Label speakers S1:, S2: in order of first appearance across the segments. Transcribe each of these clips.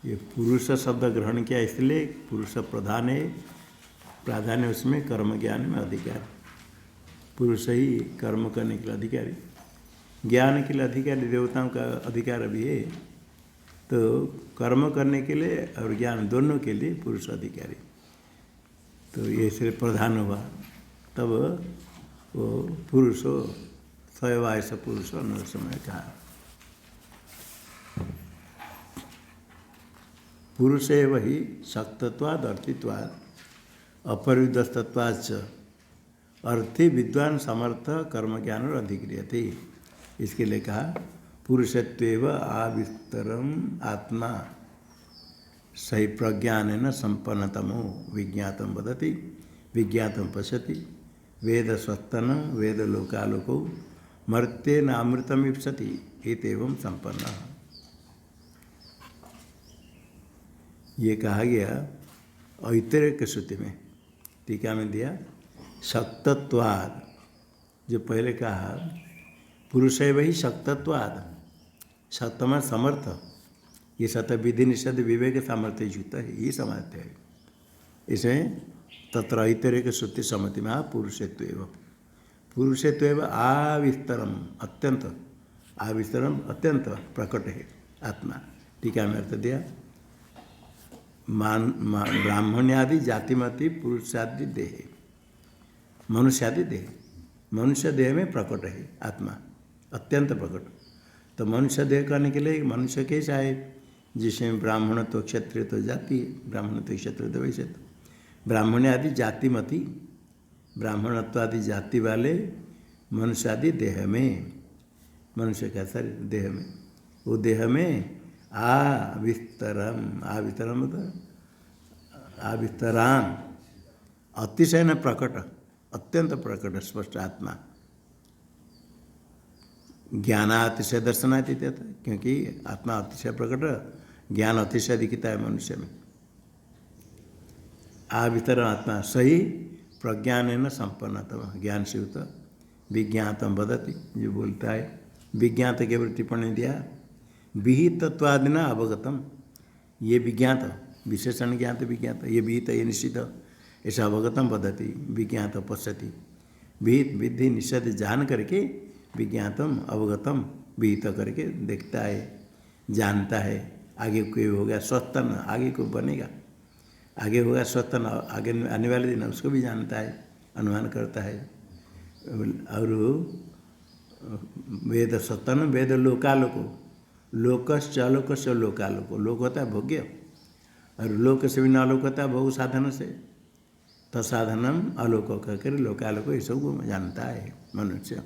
S1: ये पुरुष शब्द ग्रहण किया इसलिए पुरुष प्रधान है, प्राधान्य उसमें कर्म ज्ञान में अधिकार, पुरुष ही कर्म करने के लिए अधिकारी, ज्ञान के लिए अधिकारी, देवताओं का अधिकार भी है। तो कर्म करने के लिए और ज्ञान दोनों के लिए पुरुष अधिकारी। तो ये सिर्फ प्रधान हुआ तब वो पुरुष हो, स्वयवायस पुरुष न समय कहा। पुरुष है वही शक्तत्वाद अर्थित्वाद अपरिदस्तत्वाच अर्थी विद्वान समर्थ कर्म ज्ञान और अधिक्रियते। इसके लिए कहा पुरुषत्वेव आविस्तरम आत्मा सही प्रज्ञान संपन्नतमो विज्ञातम वदति विज्ञातम पश्यति वेद स्वस्तन वेद लोकालोको मर्त्येन अमृतम इप्सति इत्येवं संपन्न। ये कहा गया ऐतरेय श्रुति में, टीका में दिया शक्तत्वाद, जो पहले कहा पुरुष है वही शक्तत्वाद, सत्तम समर्थ, ये सत विधि निषेध विवेक सामर्थ्य युक्त है, ये सामर्थ्य है। इसमें तत्र ऐतरेय श्रुति सम्मति में पुरुषत्वेव, पुरुषत्वेव आविस्तरम अत्यंत, आविस्तरम अत्यंत प्रकट है आत्मा। टीका में अर्थ दिया ब्राह्मण्यादि जातिमति पुरुषादि देह, मनुष्यादि देह, मनुष्य देह में प्रकट है आत्मा अत्यंत प्रकट। तो मनुष्य देह करने के लिए मनुष्य कैसा है, जिसमें ब्राह्मण तो क्षत्रिय तो जाति है, ब्राह्मण तो क्षत्रिय तो वैसे तो ब्राह्मण आदि जातिमति, ब्राह्मणत्वादि जाति वाले मनुष्य आदि देह में, मनुष्य का शरीर देह में, वो देह में आविस्तरम, आविस्तरम आविस्तराम अतिशय न प्रकट, अत्यंत प्रकट स्पष्ट आत्मा। ज्ञानातिशय दर्शनात् इत्यर्थ, क्योंकि आत्मा अतिशय प्रकट, ज्ञान अतिशय दिखता है मनुष्य में। आवितर आत्मा सही प्रज्ञान संपन्नतम, ज्ञान से युक्त, विज्ञातम वदति, जो बोलता है विज्ञात के ऊपर टिप्पणी दिया विहितत्वादिना अवगतम, ये विज्ञात विशेषण ज्ञात विज्ञात, ये विहित ये निश्चित, ऐसा अवगतम वदति विज्ञात पश्यति, विहित विधि निषेध जान करके विज्ञातम अवगतम विहित करके देखता है, जानता है। आगे कोई होगा स्वस्तन, आगे को बनेगा, आगे होगा स्वस्तन, आगे आने वाले दिन उसको भी जानता है, अनुमान करता है। और वेद स्वस्तन वेद लोकालोको, लोकश्च अलोकश्च लोकालोको, लोक होता है भोग्य और लोक से भी न आलोक होता है बहु साधन से, तत्साधनम आलोक कहकर लोकालोक ये सब जानता है मनुष्य।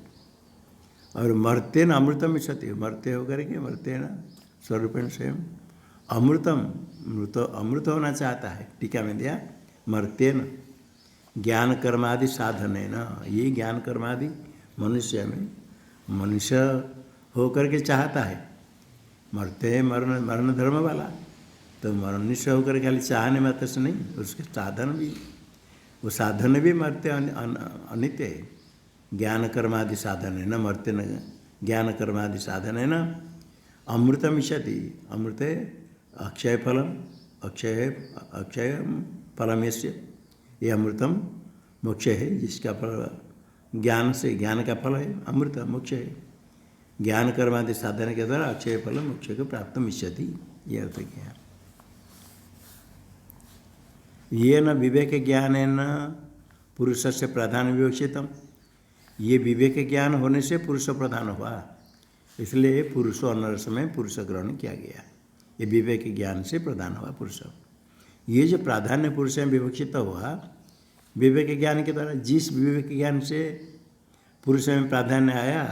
S1: और मर्त्येन अमृतम इच्छति, मर्त्य होकर के मर्त्येन स्वरूपेण स्वयं अमृतम, मृत अमृत होना चाहता है। टीका में दिया मर्त्येन ज्ञान कर्मादि साधनेन, ये ज्ञान कर्मादि मनुष्य में मनुष्य होकर के चाहता है, मरते हैं मरण मरण धर्म वाला, तो मनुष्य होकर खाली चाहने मात्र से नहीं, उसके साधन भी, वो साधन भी मरते अनित्य है। ज्ञान कर्मादि साधन है न मरते न, ज्ञान कर्मादि साधन है न अमृतम इच्छति, अमृत अक्षय फलम, अक्षय फलम यस्य, ये अमृतम मोक्ष है, जिसका फल ज्ञान से, ज्ञान का फल है अमृत मोक्ष है। ज्ञान कर्मादि साधन के द्वारा अक्षय फल मोक्ष को प्राप्त इच्छति, ये अर्थ किया। ये न विवेक ज्ञान है न पुरुष से प्रधान विवक्षितम, ये विवेक ज्ञान होने से पुरुष प्रधान हुआ, इसलिए पुरुषो अनर्स में पुरुष ग्रहण किया गया। ये विवेक ज्ञान से प्रधान हुआ पुरुष। ये जो प्राधान्य पुरुष में विवक्षित हुआ विवेक ज्ञान के द्वारा, जिस विवेक ज्ञान से पुरुष में प्राधान्य आया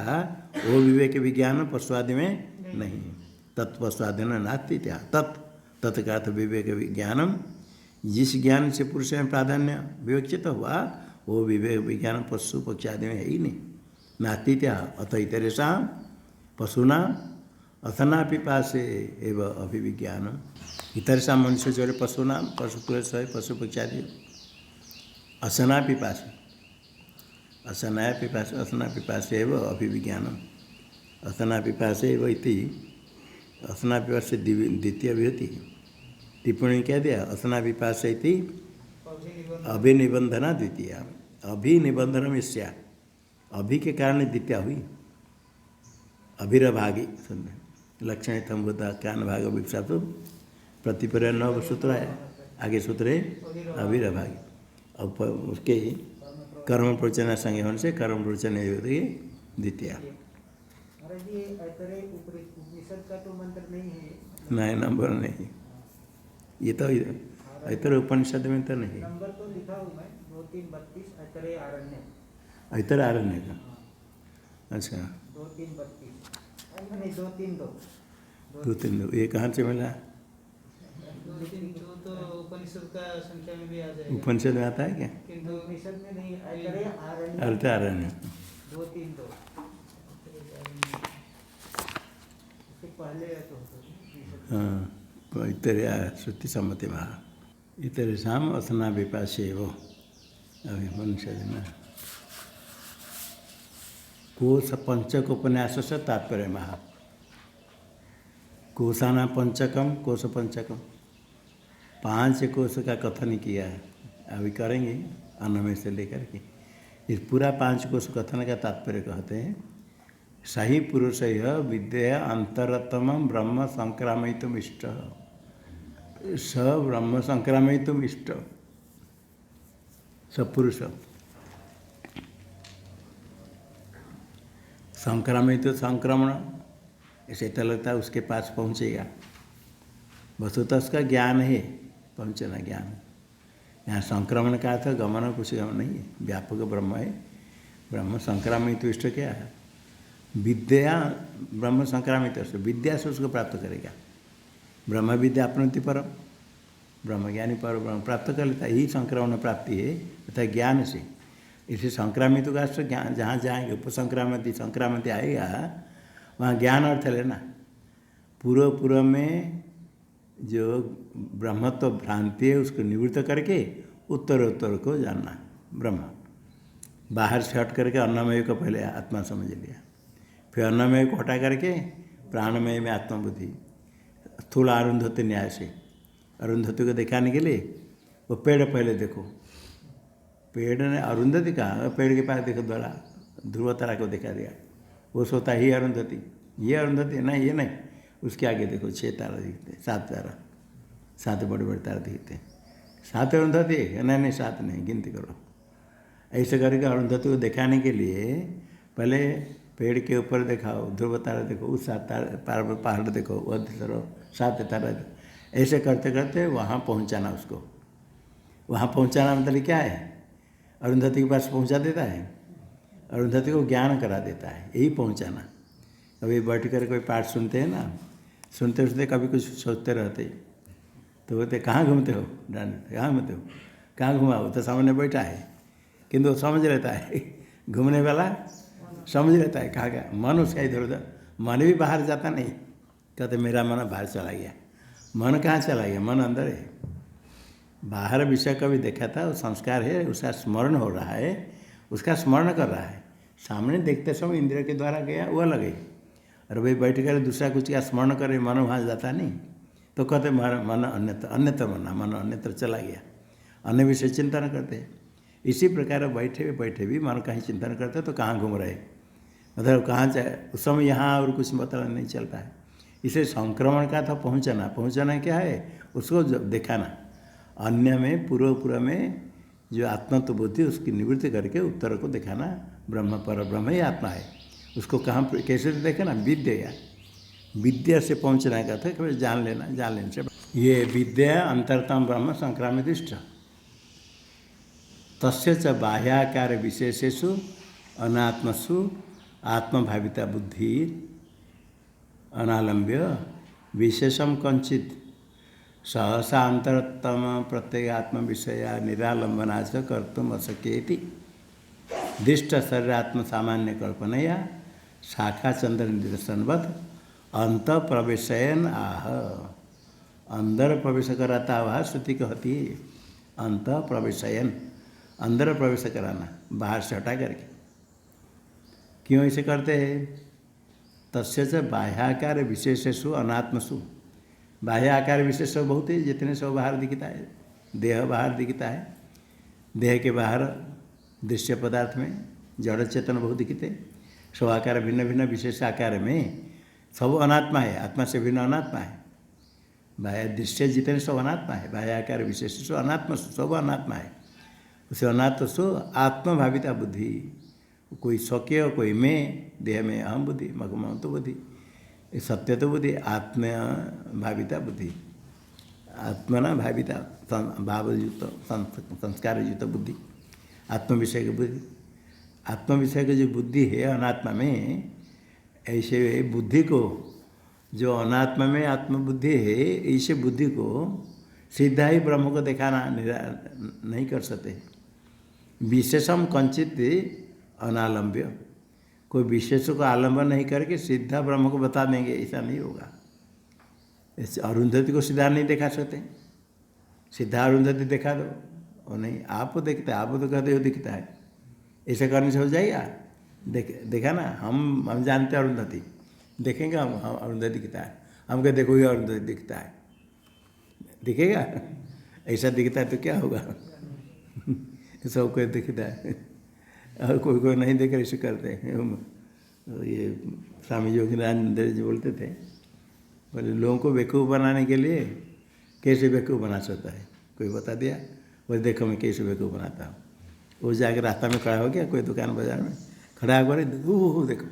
S1: वो विवेक विज्ञान पशुआदि में नहीं, तत्पशुआदि नास्ति त्या तत्, तत्का अर्थ विवेक विज्ञानम, जिस ज्ञान से पुरुष में प्राधान्य विवक्षित हुआ वो विवेक विज्ञान पशु पक्षी आदि में है ही नहीं, नास्ति त्या अत इतरेशा पशुना अथना पिपासे एवं अभिविज्ञानम, इतरेशा मनुष्य जो पशुना पशु पशु पक्षी आदि असना पिपास, असनाया पिपास, असना पिपास एवं अभिविज्ञानम, असना पिपास एवं इति, असना पिपास द्वितीय विभूति टिप्पणी क्या दिया, असना विपास अभिनिबंधना द्वितीय, अभिनिबंधन मिश्या, अभि के कारण द्वितीय हुई, अभिरभागी सुनने लक्षण थम्बुता ज्ञान भाग विपसा तो प्रतिपर्य नव सूत्र है, आगे सूत्र है अभिरभागी। अब उसके कर्म प्रवचन संज्ञा होने से कर्म प्रवचन द्वितीय। नहीं नंबर नहीं, ये तो इतर उपनिषद में तो नहीं,
S2: नंबर तो लिखा हूँ मैं 2-3-32
S1: इतर आरण्य का। अच्छा
S2: 2-3-32
S1: 2-3 ये कहाँ से मिला?
S2: 2-3-2 तो उपनिषद का संख्या में भी आ जाएगा।
S1: उपनिषद में आता है क्या?
S2: किंतु उपनिषद में नहीं, आरण्य
S1: इतर आरण्य
S2: 2-3-2 उसके पहले तो
S1: हाँ इतर श्रुति सम्मति महा इतर शाम असना विपाशे वो अभी मनुष्य न कोश पंचक उपन्यास से तात्पर्य महा कोशाना पंचकम कोश पंचकम 5 कोश का कथन किया है, अभी करेंगे अन्नमय से लेकर के। इस पूरा 5 कोश कथन का तात्पर्य कहते हैं सही पुरुष विद्या अंतरतम ब्रह्म संक्रामयितुम इष्ट, स ब्रह्म संक्रामयितुम इष्ट, सपुरुष संक्रामित संक्रमण ऐसे तो लगता है उसके पास पहुँचेगा, वस्तुतः उसका ज्ञान है, पहुँचना ज्ञान। यहाँ संक्रमण का अर्थ गमन कुछ गमन नहीं है, व्यापक ब्रह्म है। ब्रह्म संक्रामित इष्ट क्या है? विद्या ब्रह्म संक्रामित से विद्या से उसको प्राप्त करेगा। ब्रह्म विद्या अपनति परम, ब्रह्म ज्ञानी पर ब्रह्म प्राप्त कर लेता है, यही संक्रमण प्राप्ति है तथा ज्ञान से। इसे संक्रामित का अर्थ ज्ञान, जहाँ जाएंगे उपसंक्रामति संक्रामति आएगा वहाँ ज्ञान अर्थ लेना। पूर्व में जो ब्रह्मत्व भ्रांति है उसको निवृत्त करके उत्तर को जानना। ब्रह्म बाहर से हट करके अन्नमय को पहले आत्मा समझ लिया, फिर अन्नमय को हटा करके प्राणमय में आत्मबुद्धि, स्थूल अरुंधति न्याय से अरुंधति को दिखाने के लिए वो पेड़ पहले देखो, पेड़ ने अरुंधति कहा, पेड़ के पास देखो द्वारा ध्रुव तारा को दिखा दिया, वो सोता ही अरुंधति, ये अरुंधति नहीं, ये नहीं, उसके आगे देखो 6 तारा दिखते, 7 तारा, 7 बड़े बड़े तारा दिखते, 7 अरुंधति नहीं 7 नहीं, गिनती करो। ऐसे करके अरुंधति को दिखाने के लिए पहले पेड़ के ऊपर दिखाओ, ध्रुव तारा देखो, उस 7 तारा पहाड़ देखो, वह करो 7 तारा, ऐसे करते करते वहाँ पहुँचाना उसको। वहाँ पहुँचाना मतलब क्या है? अरुंधति के पास पहुँचा देता है, अरुंधति को ज्ञान करा देता है, यही पहुँचाना। कभी बैठ कर कोई पाठ सुनते हैं ना, सुनते सुनते कभी कुछ सोचते रहते, तो बोलते कहाँ घूमते हो, डांटते कहाँ घूमते हो, कहाँ घुमाओ, तो सामने बैठा है, किंतु समझ लेता है, घूमने वाला समझ लेता है कहाँ गया, मन उसका इधर उधर, मन भी बाहर जाता नहीं, कहते मेरा मन बाहर चला गया। मन कहाँ चला गया? मन अंदर है। बाहर विषय कभी देखा था, वो संस्कार है, उसका स्मरण हो रहा है, उसका स्मरण कर रहा है। सामने देखते समय इंद्रिय के द्वारा गया वो अलग है, और भाई बैठ कर दूसरा कुछ का स्मरण करे, मन वहाँ जाता नहीं, तो कहते मन अन्यत्र मन अन्यत्र चला गया, अन्य विषय चिंतन करते। इसी प्रकार बैठे भी मन कहीं चिंतन करते तो कहाँ घूम रहे, मतलब कहाँ जाए, उस समय यहाँ और कुछ मतलब नहीं चलता है। इसे संक्रमण का था पहुँचना क्या है? उसको दिखाना, अन्य में पूर्व में जो आत्मत्व बुद्धि उसकी निवृत्ति करके उत्तर को दिखाना। ब्रह्म पर ब्रह्म ही आत्मा है, उसको कहाँ कैसे देखे ना, विद्या से पहुँचना का था कि जान लेने से। ये विद्या अंतरतम ब्रह्म संक्रामित इष्ट तस्य च बाह्याकार विशेषेषु अनात्मसु आत्मभाविता बुद्धि अनालंब्य विशेषम कंचित सहसा अंतरतम प्रत्येगात्म विषया निरालंबना च कर्तुम अशक्येति दृष्ट शरीरात्म सामान्य कल्पनया शाखा चंद्र निदर्शनवत अंत प्रवेशयन आह। अंदर प्रवेश कराता वह श्रुति कहती है, अंत प्रवेशयन, अंदर प्रवेश कराना, बाहर से हटा करके। क्यों ऐसे करते हैं? तस्य च बाह्याकार विशेषेषु अनात्मसु, बाह्य आकार विशेष सब बहुत है, जितने सब बाहर दिखता है, देह बाहर दिखता है, देह के बाहर दृश्य पदार्थ में जड़ चेतन बहुत दिखते, सब आकार भिन्न भिन्न विशेष आकार में सब अनात्मा है, आत्मा से भिन्न अनात्मा है। बाह्य दृश्य जितने सब अनात्मा है, बाह्य आकार विशेष सब अनात्मा, सब अनात्मा है। उसे अनात्म सो आत्मभाविता बुद्धि, कोई स्वकीय कोई मैं, देह में अहम बुद्धि, मगम तो बुद्धि, सत्य तो बुद्धि, आत्म भाविता बुद्धि, आत्मना भाविता भावयुक्त संस्कार युक्त बुद्धि, आत्म विषय की बुद्धि। आत्म विषय की जो बुद्धि है अनात्मा में, ऐसे बुद्धि को जो अनात्मा में आत्मबुद्धि है, ऐसे बुद्धि को सीधा ही ब्रह्म को दिखाना नहीं कर सकते। विशेषम कंचित अनालंब्य, कोई विशेष को आलंबन नहीं करके सीधा ब्रह्म को बता देंगे, ऐसा नहीं होगा। ऐसे अरुंधति को सीधा नहीं दिखा सकते, सीधा अरुंधति दिखा दो और नहीं, आप देखते, आप तो कहते हो दिखता है, ऐसा करने से हो जाएगा? देखा ना, हम जानते हैं अरुंधति, देखेंगे हम अरुंधति दिखता है, हम कहते देखो ये अरुंधति दिखता है, दिखेगा? ऐसा दिखता है तो क्या होगा? सब कोई दिखता है और कोई कोई नहीं देकर ऐसे करते हैं। ये स्वामी योगीनाथ जी बोलते थे, बोले लोगों को बेवकूफ़ बनाने के लिए कैसे बेवकूफ़ बना सकता है, कोई बता दिया? बोले देखो मैं कैसे बेवकूफ़ बनाता हूँ। वो जाकर रास्ता में खड़ा हो गया, कोई दुकान बाजार में खड़ा हो गया, हो देखो,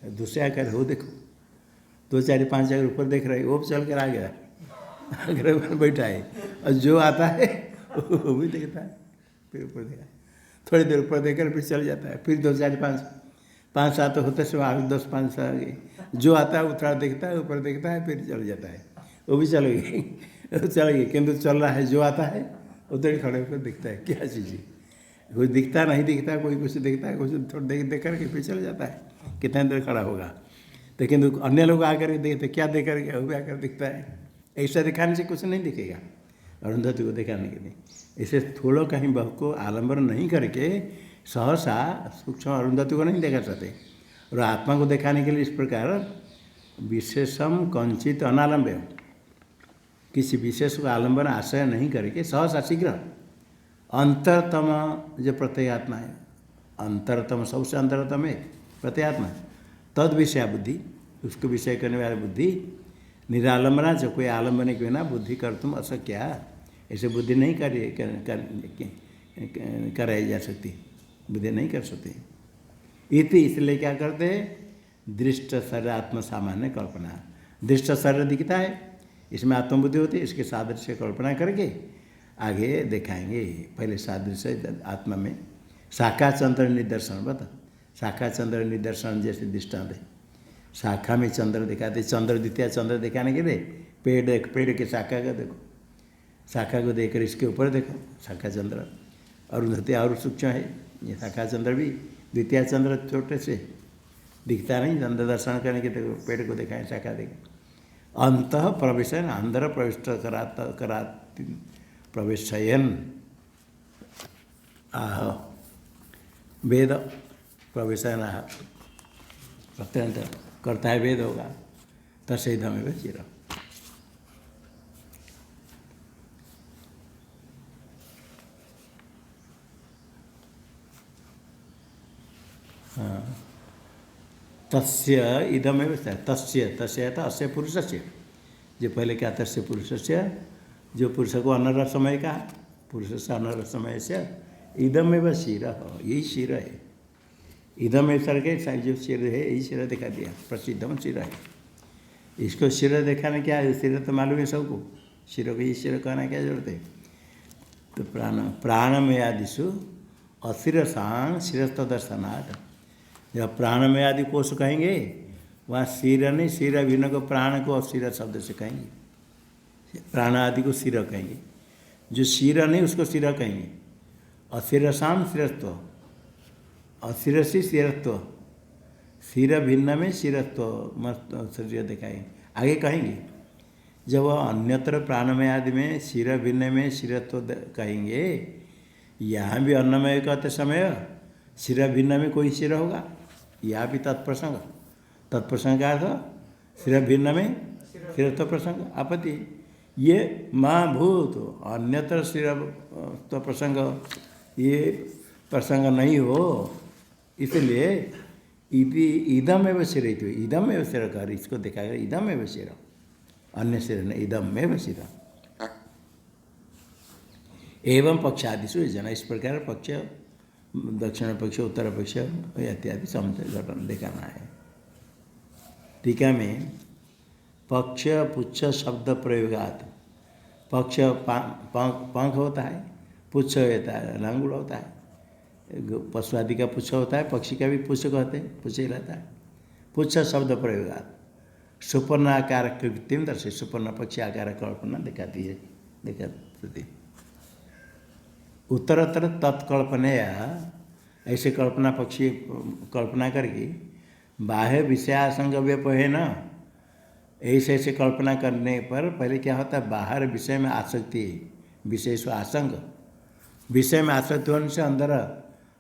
S1: दूसरे आकर हो देखो, 2 4 5 जगह ऊपर देख रहे, वो चल कर आ गया, आगे बैठा है, और जो आता है वो भी देखता है, फिर ऊपर देखा, थोड़ी देर ऊपर देखकर फिर चल जाता है, फिर 2 4 5 7 होते से आगे 10 5 से आगे जो आता है वो थोड़ा देखता है, ऊपर देखता है, फिर चल जाता है, वो भी चल गई, किंतु चल रहा है, जो आता है उधर ही खड़े होकर दिखता है, क्या चीज़ है, कोई दिखता नहीं दिखता, कोई कुछ दिखता है, कुछ थोड़ा देख करके फिर चल जाता है, कितना देर खड़ा होगा। लेकिन अन्य लोग आकर के देखते, क्या देख करके वो भी आकर दिखता है, ऐसा दिखाने से कुछ नहीं दिखेगा अरुंधति को दिखाने के लिए। इसे थोड़ा कहीं बहु को आलम्बन नहीं करके सहसा सूक्ष्म अरुंधति को नहीं देखा सकते, और आत्मा को दिखाने के लिए इस प्रकार विशेषम कंचित अनालंब्य, किसी विशेष को आलम्बन आश्रय नहीं करके सहसा शीघ्र अंतरतम जो प्रत्ययात्मा है, अंतरतम सबसे अंतरतम है प्रत्ययात्मा, तद विषय बुद्धि, उसको विषय करने वाली बुद्धि, निरालंबना जो कोई आलम्बन के बिना बुद्धि कर तुम अशक्या, ऐसे बुद्धि नहीं कराई जा सकती, बुद्धि नहीं कर सकती। इति इसलिए क्या करते हैं, दृष्ट शरीर आत्म सामान्य कल्पना, दृष्ट शरीर दिखता है, इसमें आत्मबुद्धि होती है, इसके सादृश्य कल्पना करके आगे दिखाएंगे। पहले सादृश्य आत्मा में शाखा चंद्र निदर्शन बता, शाखा चंद्र निदर्शन जैसे दृष्टांत है, शाखा में चंद्र दिखाते, चंद्र द्वितीय चंद्र दिखाने के लिए पेड़ के शाखा का देखो, शाखा को देखकर इसके ऊपर देखो, शाखा चंद्र, अरुंधति और सूक्ष्म है, ये शाखा चंद्र भी द्वितीय चंद्र छोटे से दिखता नहीं, चंद्र दर्शन करने के देखो, पेड़ को दिखाएं, शाखा देखें, अंत प्रवेशन अंदर प्रविष्ट करा प्रवेशयन आह वेद प्रवेशन आह प्रत्यंत करता है वेद होगा, तसेधमेव चिर। तस्य इदमेव तस्य तस्य था अस्य पुरुषस्य, जो पहले क्या तस्य पुरुषस्य, जो पुरुष को अनर समय का, पुरुष से अनर समय से इदमेव शिर, यही शिर है, इदम ऐसा के जो शिर है यही शिर दिखा दिया, प्रसिद्धम शिर है। इसको शिर दिखाने क्या है, शिर तो मालूम है सबको, शिर को ये शिर कहना क्या जरूरत है। तो प्राणमय आदिशु अशिरसांग शिरस्थ दर्शनाथ, जब प्राणमय आदि कोष कहेंगे वहाँ शिर नहीं, शिर भिन्न को प्राण को अशिर शब्द से कहेंगे, प्राण आदि को शिर कहेंगे, जो शिर नहीं उसको शिर कहेंगे। अशिरसाम शिरस्त्व, अशिरसी शिरत्व, शिर भिन्न में शिरत्व मस्त शरीर दिखाएंगे, आगे कहेंगे। जब अन्यत्र प्राणमय आदि में शिर भिन्न में शिरत्व कहेंगे, यहाँ भी अन्नमय कहते समय शिर भिन्न में कोई शिर होगा, यहाँ भी तत्प्रसंग, तत्प्रसंग का अर्थ शिर भिन्न में स्थिरत्व प्रसंग आपत्ति, ये माँ भूत अन्यत्र स्थिरत्व प्रसंग, ये प्रसंग नहीं हो, इसलिए इदम एवं सिर, इदम एवं सिर कर, इसको देखा गया इदम एवं सिर, अन्य सिर नहीं, इदम एवं सिर। एवं पक्षादिशु जना, इस प्रकार पक्ष, दक्षिण पक्ष, उत्तर पक्ष इत्यादि समझ घटन दिखाना है। टीका में पक्ष पुच्छ शब्द प्रयोगात, पक्ष पंख होता है, पुच्छ होता है लांगुड़ होता है, पशु आदि का पुच्छ होता है, पक्षी का भी पुच्छ कहते हैं, पुच्छ ही रहता है। पुच्छ शब्द प्रयोगात सुपर्ण आकार कृत्रिम दर्शे, सुपर्ण पक्षी आकार कल्पना दिखाती है, दिखाती। उत्तरोत्तर तत्कल्पनया, ऐसे कल्पना पक्षी कल्पना करके बाह्य विषयासंग व्यपय न, ऐसे ऐसे कल्पना करने पर पहले क्या होता है, बाहर विषय में आसक्ति, विषय से आसंग, विषय में आसक्ति होने से अंदर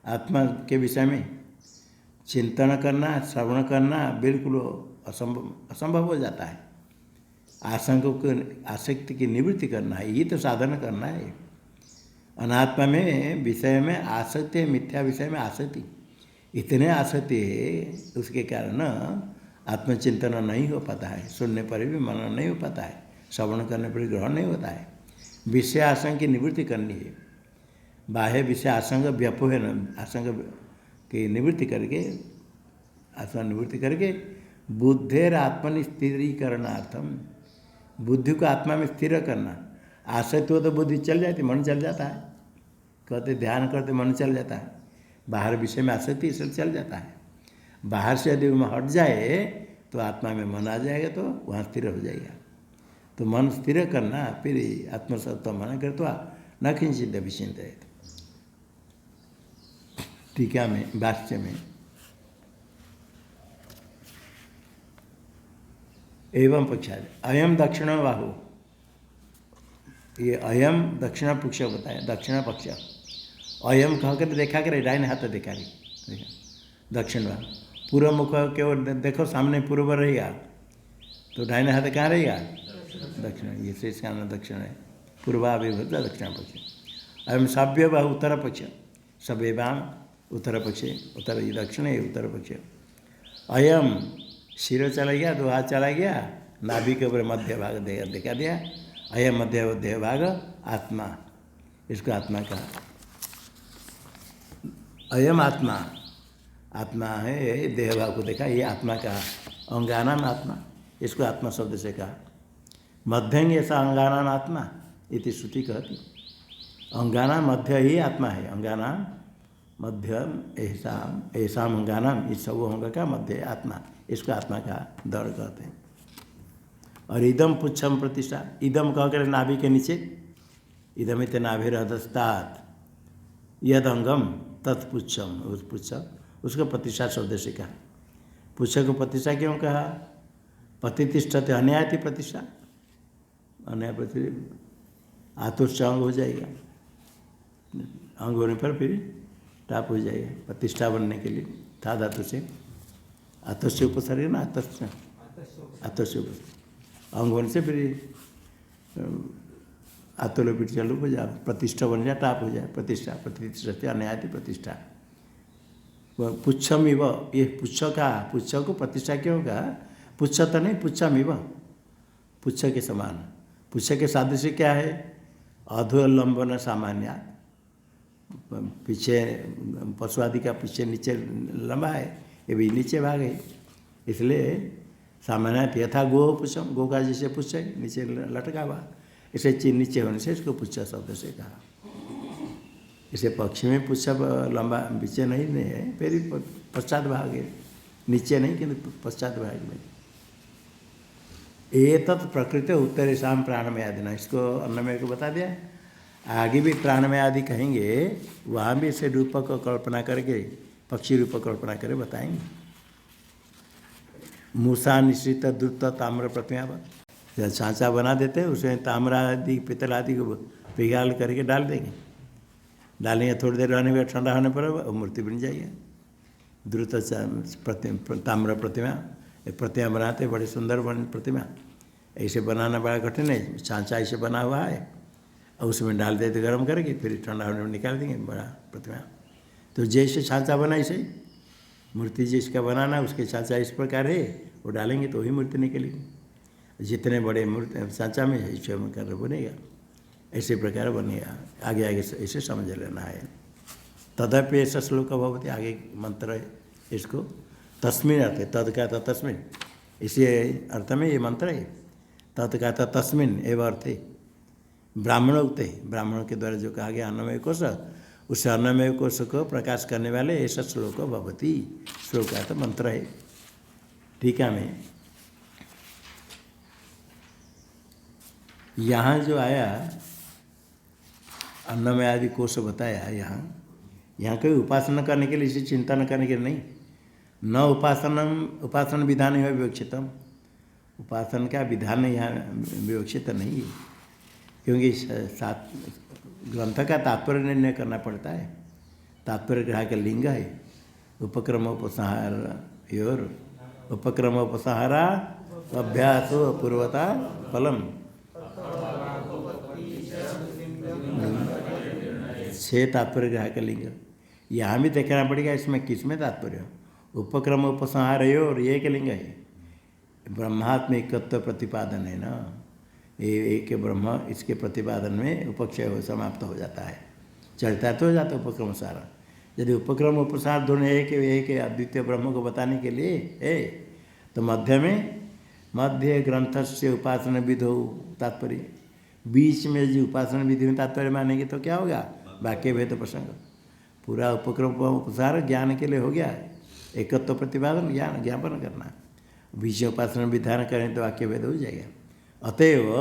S1: आत्मा के विषय में चिंतन करना, श्रवण करना बिल्कुल असंभव हो जाता है। आसंग को, आसक्ति की निवृत्ति करना है, ये तो साधन करना है। अनात्मा में विषय में आसक्ति, मिथ्या विषय में आसक्ति, इतने आसक्ति है, उसके कारण आत्मचिंतन नहीं हो पाता है, सुनने पर भी मनन नहीं हो पाता है, श्रवण करने पर ग्रहण नहीं होता है। विषय आसंग की निवृत्ति करनी है, बाह्य विषय आसंग व्यपोहन, आसंग की निवृत्ति करके, आसंग निवृत्ति करके बुद्धेर आत्मनि स्थिरीकरणार्थम, बुद्धि को आत्मा में स्थिर करना। आसक्ति हो तो बुद्धि चल जाती, मन चल जाता है, कहते ध्यान करते मन चल जाता है, बाहर विषय में आसक्ति इसलिए चल जाता है। बाहर से यदि वह हट जाए तो आत्मा में मन आ जाएगा, तो वहाँ स्थिर हो जाएगा। तो मन स्थिर करना, फिर आत्मसत्व मन कृत्वा न किंचित अभिचिंतयेत्। टीका में भाष्य में एवं पक्षादि, अयम दक्षिण बाहु, ये अयम दक्षिण पक्ष बताया, दक्षिण पक्ष अयम कहकर देखा करे, डाइन हाथ देखा रही, दक्षिण बाहु, पूर्व मुख के ओर देखो, सामने पूर्व रहेगा तो डाइन हाथ कहाँ रहेगा, दक्षिण, ये से इसका नाम दक्षिण है, पूर्वाभिभूत दक्षिण पक्ष। अयम सभ्य बाहु उत्तर पक्ष, सभ्य बाम उत्तर पक्ष, उत्तर ये दक्षिण है, उत्तर पक्ष। अयम सिर चला गया, दो हाथ चला गया, नाभि के ऊपर मध्य भाग देखा दिया, अयम मध्य भाग आत्मा, इसको आत्मा कहा। अयम आत्मा, आत्मा है, देह भाव को देखा, ये आत्मा कहा, अंगानाम आत्मा, इसको आत्मा शब्द से कहा। मध्यंग ऐसा अंगानाम आत्मा इति श्रुति कहती, अंगाना मध्य ही आत्मा है, अंगाना मध्यम ऐसा अंगानाम, इस सब अंग का मध्य आत्मा, इसको आत्मा का दौड़ कहते हैं। और इदम पुच्छम प्रतिष्ठा, इदम कहकर नाभि के नीचे, इदमित नाभिरधस्तात् यद अंगम तत्पुच्छम, उस पुच्छ, उसको प्रतिष्ठा शब्द से कहा। पुच्छ को प्रतिष्ठा क्यों कहा, प्रतिष्ठते अन्यायति प्रतिष्ठा, अन्याय प्रतिष्ठा, आतुष्ट अंग हो जाएगा, अंग होने पर फिर टाप हो जाएगा, प्रतिष्ठा बनने के लिए था धातु से, आतस्य उपसर्ग है ना, आतस्य, आतस्य अंग होने से फिर आतुल पीठ चालू हो जाए, प्रतिष्ठा बन जाए, टाप हो जाए, प्रतिष्ठा, प्रतिष्ठा अन्यायति प्रतिष्ठा। पुच्छम इव, ये पुच्छ का, पुच्छ को प्रतिष्ठा क्यों कहा, पुच्छ तो नहीं, पुच्छम इव, पुच्छ के समान, पुच्छ के सादृश्य क्या है, अधोलंबन सामान्य, पीछे पशु आदि का पीछे नीचे लंबा है, ये भी नीचे भाग है, इसलिए सामान्य यथा गो पुच्छम, गो का जैसे पुच्छ है नीचे लटका हुआ, इसे नीचे होने से इसको पुच्छ शब्द से कहा। इसे पक्षी में पुच्छ लंबा पीछे नहीं है, फिर पश्चात भाग है, नीचे नहीं किंतु पश्चात भाग में। एतत् प्रकृति उत्तरेशाम प्राणमय आदि ना, इसको अन्नमय को बता दिया, आगे भी प्राणमय आदि कहेंगे, वहाँ भी इसे रूप को कल्पना करके, पक्षी रूप कल्पना करके बताएंगे। मूसा निश्चित द्रुत ताम्र प्रतिमा, जब सांचा बना देते हैं उसमें ताम्र आदि पितल आदि को पिघाल करके डाल देंगे, डालेंगे, थोड़ी देर रहने के ठंडा होने पर मूर्ति बन जाएगी। द्रुत ताम्र प्रतिमा, एक प्रतिमा बनाते बड़ी सुंदर बन प्रतिमा, ऐसे बनाना बड़ा कठिन है। सांचा ऐसे बना हुआ है और उसमें डाल देते गर्म करके, फिर ठंडा होने में निकाल देंगे बड़ा प्रतिमा। तो जैसे सांचा बना ऐसे ही मूर्ति जिसका बनाना उसके सांचा इस प्रकार है, वो डालेंगे तो वही मूर्ति निकलेगी। जितने बड़े मूर्ति सांचा में ऐसे कर बनेगा, ऐसे प्रकार बनेगा। आगे आगे ऐसे समझ लेना है। तदपि ऐसा श्लोक भवती, आगे मंत्र है इसको तस्मिन अर्थ है। तद का था तस्मिन, इसी अर्थ में ये मंत्र है। तद का था तस्मिन एवं अर्थ है। ब्राह्मण उगते है, ब्राह्मणों के द्वारा जो कहा गया अन्नमय कोश, उस अन्नमय कोश को प्रकाश करने वाले ऐसा श्लोक भवती। श्लोक का तो मंत्र है। टीका में यहाँ जो आया अन्नमय आदि कोश बताया, यहाँ कोई उपासना करने के लिए, इसे चिंता न करने के लिए नहीं। न उपासन विधान है विवक्षितम, उपासन का विधान यहाँ विवक्षित नहीं है, क्योंकि ग्रंथ का तात्पर्य निर्णय करना पड़ता है। तात्पर्य ग्रह का लिंग है उपक्रमोपसंहार योर, उपक्रमोपसंहारा अभ्यासो पूर्वता फलम। 6 तात्पर्य ग्रह का लिंग यहाँ भी देखना पड़ेगा। इसमें किसमें तात्पर्य, उपक्रम उपसंहार और ये एक लिंग है। ब्रह्मात्मिकत्व प्रतिपादन है ना, ये एक ब्रह्म, इसके प्रतिपादन में उपक्षय हो समाप्त हो जाता है, चरितार्थ हो जाता है उपक्रम सारा। यदि उपक्रम उपसार दोनों एक अद्वितीय ब्रह्म को बताने के लिए है, तो मध्य ग्रंथ से उपासना विधो तात्पर्य, बीच में जो उपासना विधि में तात्पर्य मानेंगे तो क्या होगा, वाक्य भेद प्रसंग। पूरा उपक्रम उपसार ज्ञान के लिए हो गया, एकत्व प्रतिपादन ज्ञान ज्ञापन करना। बीच में उपासना विधान करें तो वाक्य भेद हो जाएगा। अतएव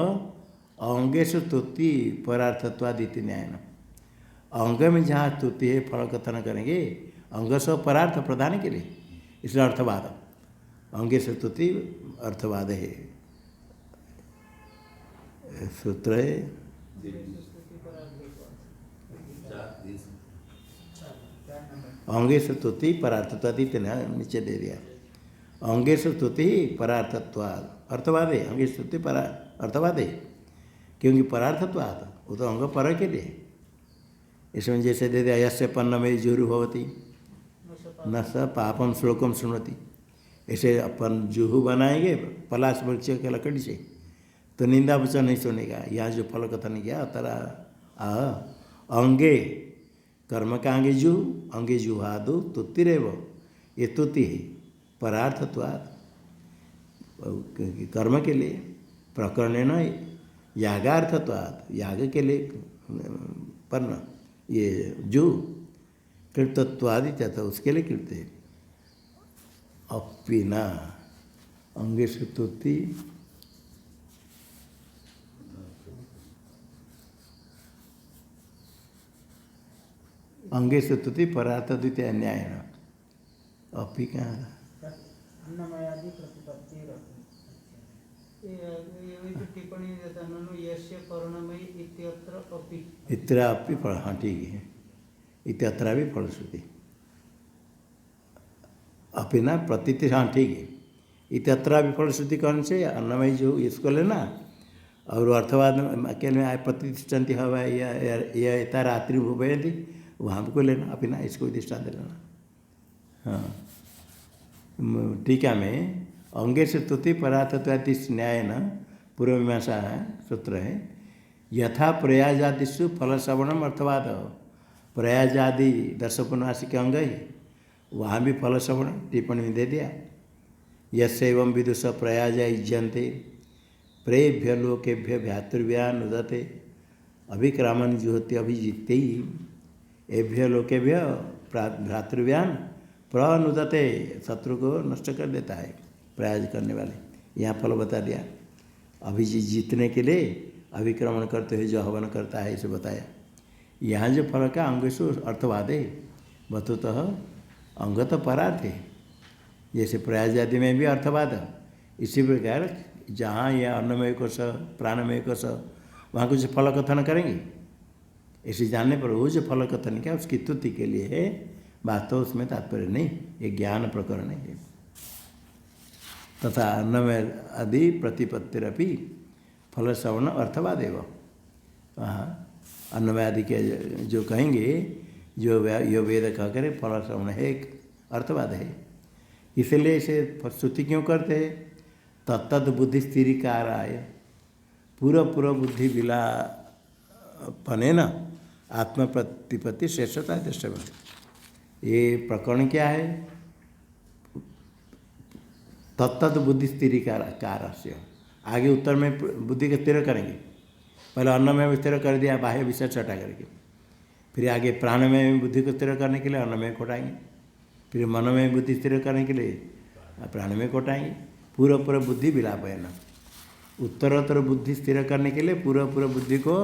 S1: अंगेश स्तुति परार्थत्वादिति न्याय। अंग में जहाँ स्तुति है फल कथन करेंगे, अंग से परार्थ प्रदान के लिए, इसलिए अर्थवाद। अंगे से स्तुति अर्थवाद है, सूत्र है। अंगे से स्तुति परार्थत्वादिति नीचे दे दिया। अंगे से स्तुति परार्थत्वाद अर्थवाद है, अंगे स्तुति परा अर्थवाद है, क्योंकि परार्थत्वाद वो तो अंग पर के लिए। इसमें जैसे दे दिया यस्य पन्नमयी जुहु भवति न स पापम श्लोकम सुनति, ऐसे अपन जुहू बनाएंगे पलाश वृक्ष के लकड़ी से तो निंदा वचन नहीं सुनेगा। यहाँ जो फल कथन किया तरा अंगे कर्म का अंगे जू, अंगे जुहादु तुतिरेव, ये तुति है परार्थत्वाद, कर्म के लिए। प्रकरण न यागार्थत्वाद, याग के लिए पर्ण, ये जू कृतत्वादि था उसके लिए कृत है। अपिना अंगे से तुति अंगे से तुति परार्थ द्वितीय अन्याय न। अपि कहाँ
S2: अन्नमयादि प्रतिपत्ति ये जो टिप्पणी देता है ननु यस्य पर्णमयी इत्यत्र अपि,
S1: इत्र अपि फल, हाँ ठीक है, इत्यत्र भी फलश्रुति। अपि ना प्रतीति, हाँ ठीक है, इत्यत्र भी फलश्रुति कौन से, अन्नमयी जो इसको लेना, और अर्थवाद अकेले में आए प्रतिष्ठन्ति हवा या इता रात्रि भूभयन्ति, वहाँ को लेना। अपि ना इसको दृष्टांत लेना। हाँ टीका में अंगे से स्तुति परार्थत्वादि न्याय न पूर्व मीमांसा है, सूत्र है। यथा प्रयाजादिषु फल श्रवणम अर्थवाद, प्रयाजादि 10 पुनवासी के अंग ही, वहाँ भी फल श्रवण टिप्पणी में दे दिया। यस्यैवं विदुष प्रयाजा युज्यन्ते प्रेभ्य लोकेभ्य भ्रातृव्यान उदते अभिक्रामन जुहोते अभिजिते एभ्य लोकेभ्य भ्रातृव्यान प्रनुदते, शत्रु को नष्ट कर देता है प्रयाज करने वाले। यहाँ फल बता दिया। अभिजीत जीतने के लिए अभिक्रमण करते हुए जो हवन करता है इसे बताया। यहाँ जो फल का अंगेशु अर्थवाद है, वस्तुतः अंग तो परार्थ है, जैसे प्रयाज आदि में भी अर्थवाद है। इसी प्रकार जहाँ यह अन्नमय कोश प्राणमय कोश वहाँ कुछ फल कथन करेंगे, इसे जानने पर वो जो फल कथन क्या उसकी स्तुति के लिए है, वास्तव उसमें तात्पर्य नहीं, ये ज्ञान प्रकरण है। तथा अन्नमय आदि प्रतिपत्तिरपि फल श्रवण अर्थवादेव। वहाँ अन्नमय आदि के जो कहेंगे, जो वेद कह कर फल श्रवण है, एक अर्थवाद है। इसलिए इसे स्तुति क्यों करते हैं? तत्त बुद्धि स्थिरीकाराय, पूरा पूरा बुद्धि बिला पने न आत्म प्रतिपत्ति श्रेष्ठता दृष्टव्य। ये प्रकरण क्या है? तत्त बुद्धि स्थिरीकार से आगे उत्तर में बुद्धि को स्थिर करेंगे। पहले अन्न में स्थिर कर दिया बाह्य विषय छटा करके, फिर आगे प्राण में बुद्धि को स्थिर करने के लिए अन्न में कोटाएंगे, फिर मन में बुद्धि स्थिर करने के लिए प्राण में कोटाएंगे। पूरा पूरा बुद्धि विलापयन, उत्तरोत्तर बुद्धि स्थिर करने के लिए पूरा पूरा बुद्धि को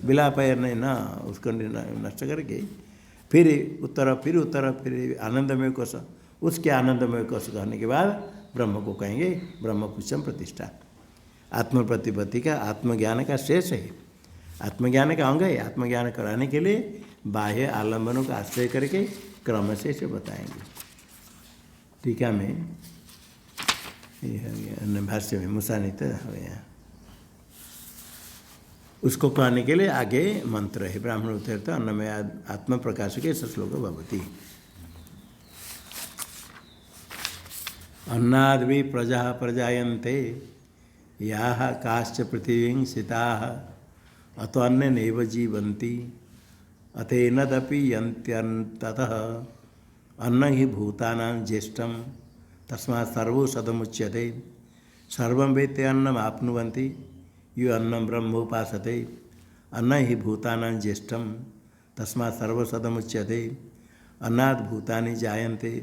S1: विलापयन न उसको नष्ट करके फिर उत्तर आनंदमय कोश, उसके आनंदमय कोश कहने के बाद ब्रह्म को कहेंगे ब्रह्म पुच्छम प्रतिष्ठा। आत्म प्रतिपत्ति का आत्मज्ञान का शेष है, आत्मज्ञान का अंग है। आत्मज्ञान कराने के लिए बाह्य आलम्बनों का आश्रय करके क्रम से इसे बताएंगे। टीका में भाष्य में मुसानित हो गया। उसको कहने के लिए आगे मंत्र है, ब्राह्मण उत्तर अन्नमय आत्म प्रकाश के श्लोक भवति। अन्नाद्वि प्रजा प्रजायन्ते याः काश्च पृथिवीं स्थिताः अतो अन्नेनैव जीवन्ति अतेनदपि यन्त्यन्ततः अन्न हि भूतानां ज्येष्ठं तस्मात् सर्वौषधमुच्यते। सर्वं वेत्ते अन्नम् आप्नुवन्ति यो अन्नं ब्रह्मोपासते। अन्न हि भूतानां ज्येष्ठं तस्मात् सर्वौषधमुच्यते। अन्नात् भूतानि जायन्ते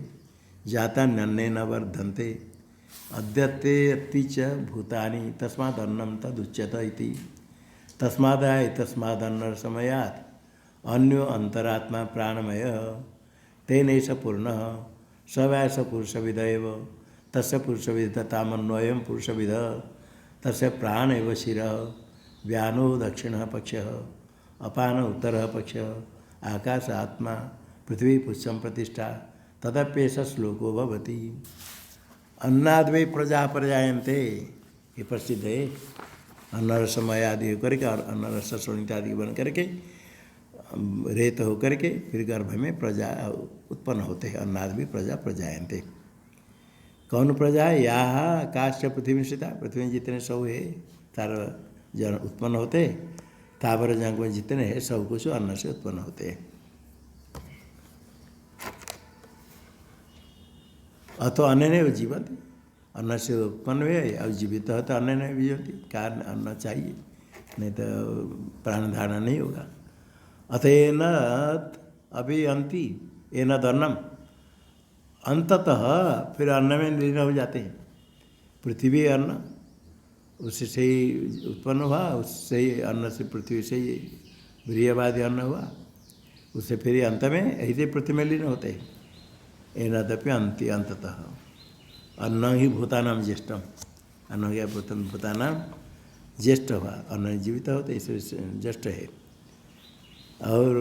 S1: जातान्यन्नेन वर्धन्ते। अद्यते अति च भूतानि तस्मात् अन्नं तदुच्यत इति। तस्मादाय तस्मादन्न समयात् अन्यो अंतरात्मा प्राणमय तेनैष पूर्णः स वै स पुरुषविद एव तस्य पुरुषविद तामन्वयं पुरुषविद तस्य प्राण एव शिरः व्यानो दक्षिणः पक्षः अपान उत्तरः पक्षः आकाश आत्मा पृथ्वी पुच्छं प्रतिष्ठा तदप्येष श्लोको भवति। अन्नाद्वै प्रजा प्रजायन्ते, ये प्रसिद्ध है। अन्न समय आदि होकर के और अन्न रस शोणित आदि बन करके रेत होकर के फिर गर्भ में प्रजा उत्पन्न होते हैं। अन्नाद्वि प्रजा प्रजायन्ते। कौन प्रजा है? याह आकाश पृथ्वी स्थिता, पृथ्वी में जितने सब है सारा जन उत्पन्न होते। तावर जंग में जितने हैं सब कुछ अन्न से उत्पन्न होते हैं। अतो अन्न जीवन, अन्न से उत्पन्न हुए और जीवित हो तो अन्न नहीं भी होती। कारण अन्न चाहिए, नहीं तो प्राण धारण नहीं होगा। अतएन अभी अंति एनद अन्नम, अंततः फिर अन्न में लीन हो जाते हैं। पृथ्वी अन्न उससे ही उत्पन्न हुआ, उससे ही अन्न से पृथ्वी से ही वीर्यवादी अन्न हुआ, उससे फिर अंत में ऐसे पृथ्वी में लीन होते हैं। एनदपि अंति अंततः अन्न ही भूतानाम ज्येष्ठम, अन्न हो गया भूतानाम ज्येष्ठ हुआ। अन्न जीवित होते इसलिए ज्येष्ठ है। और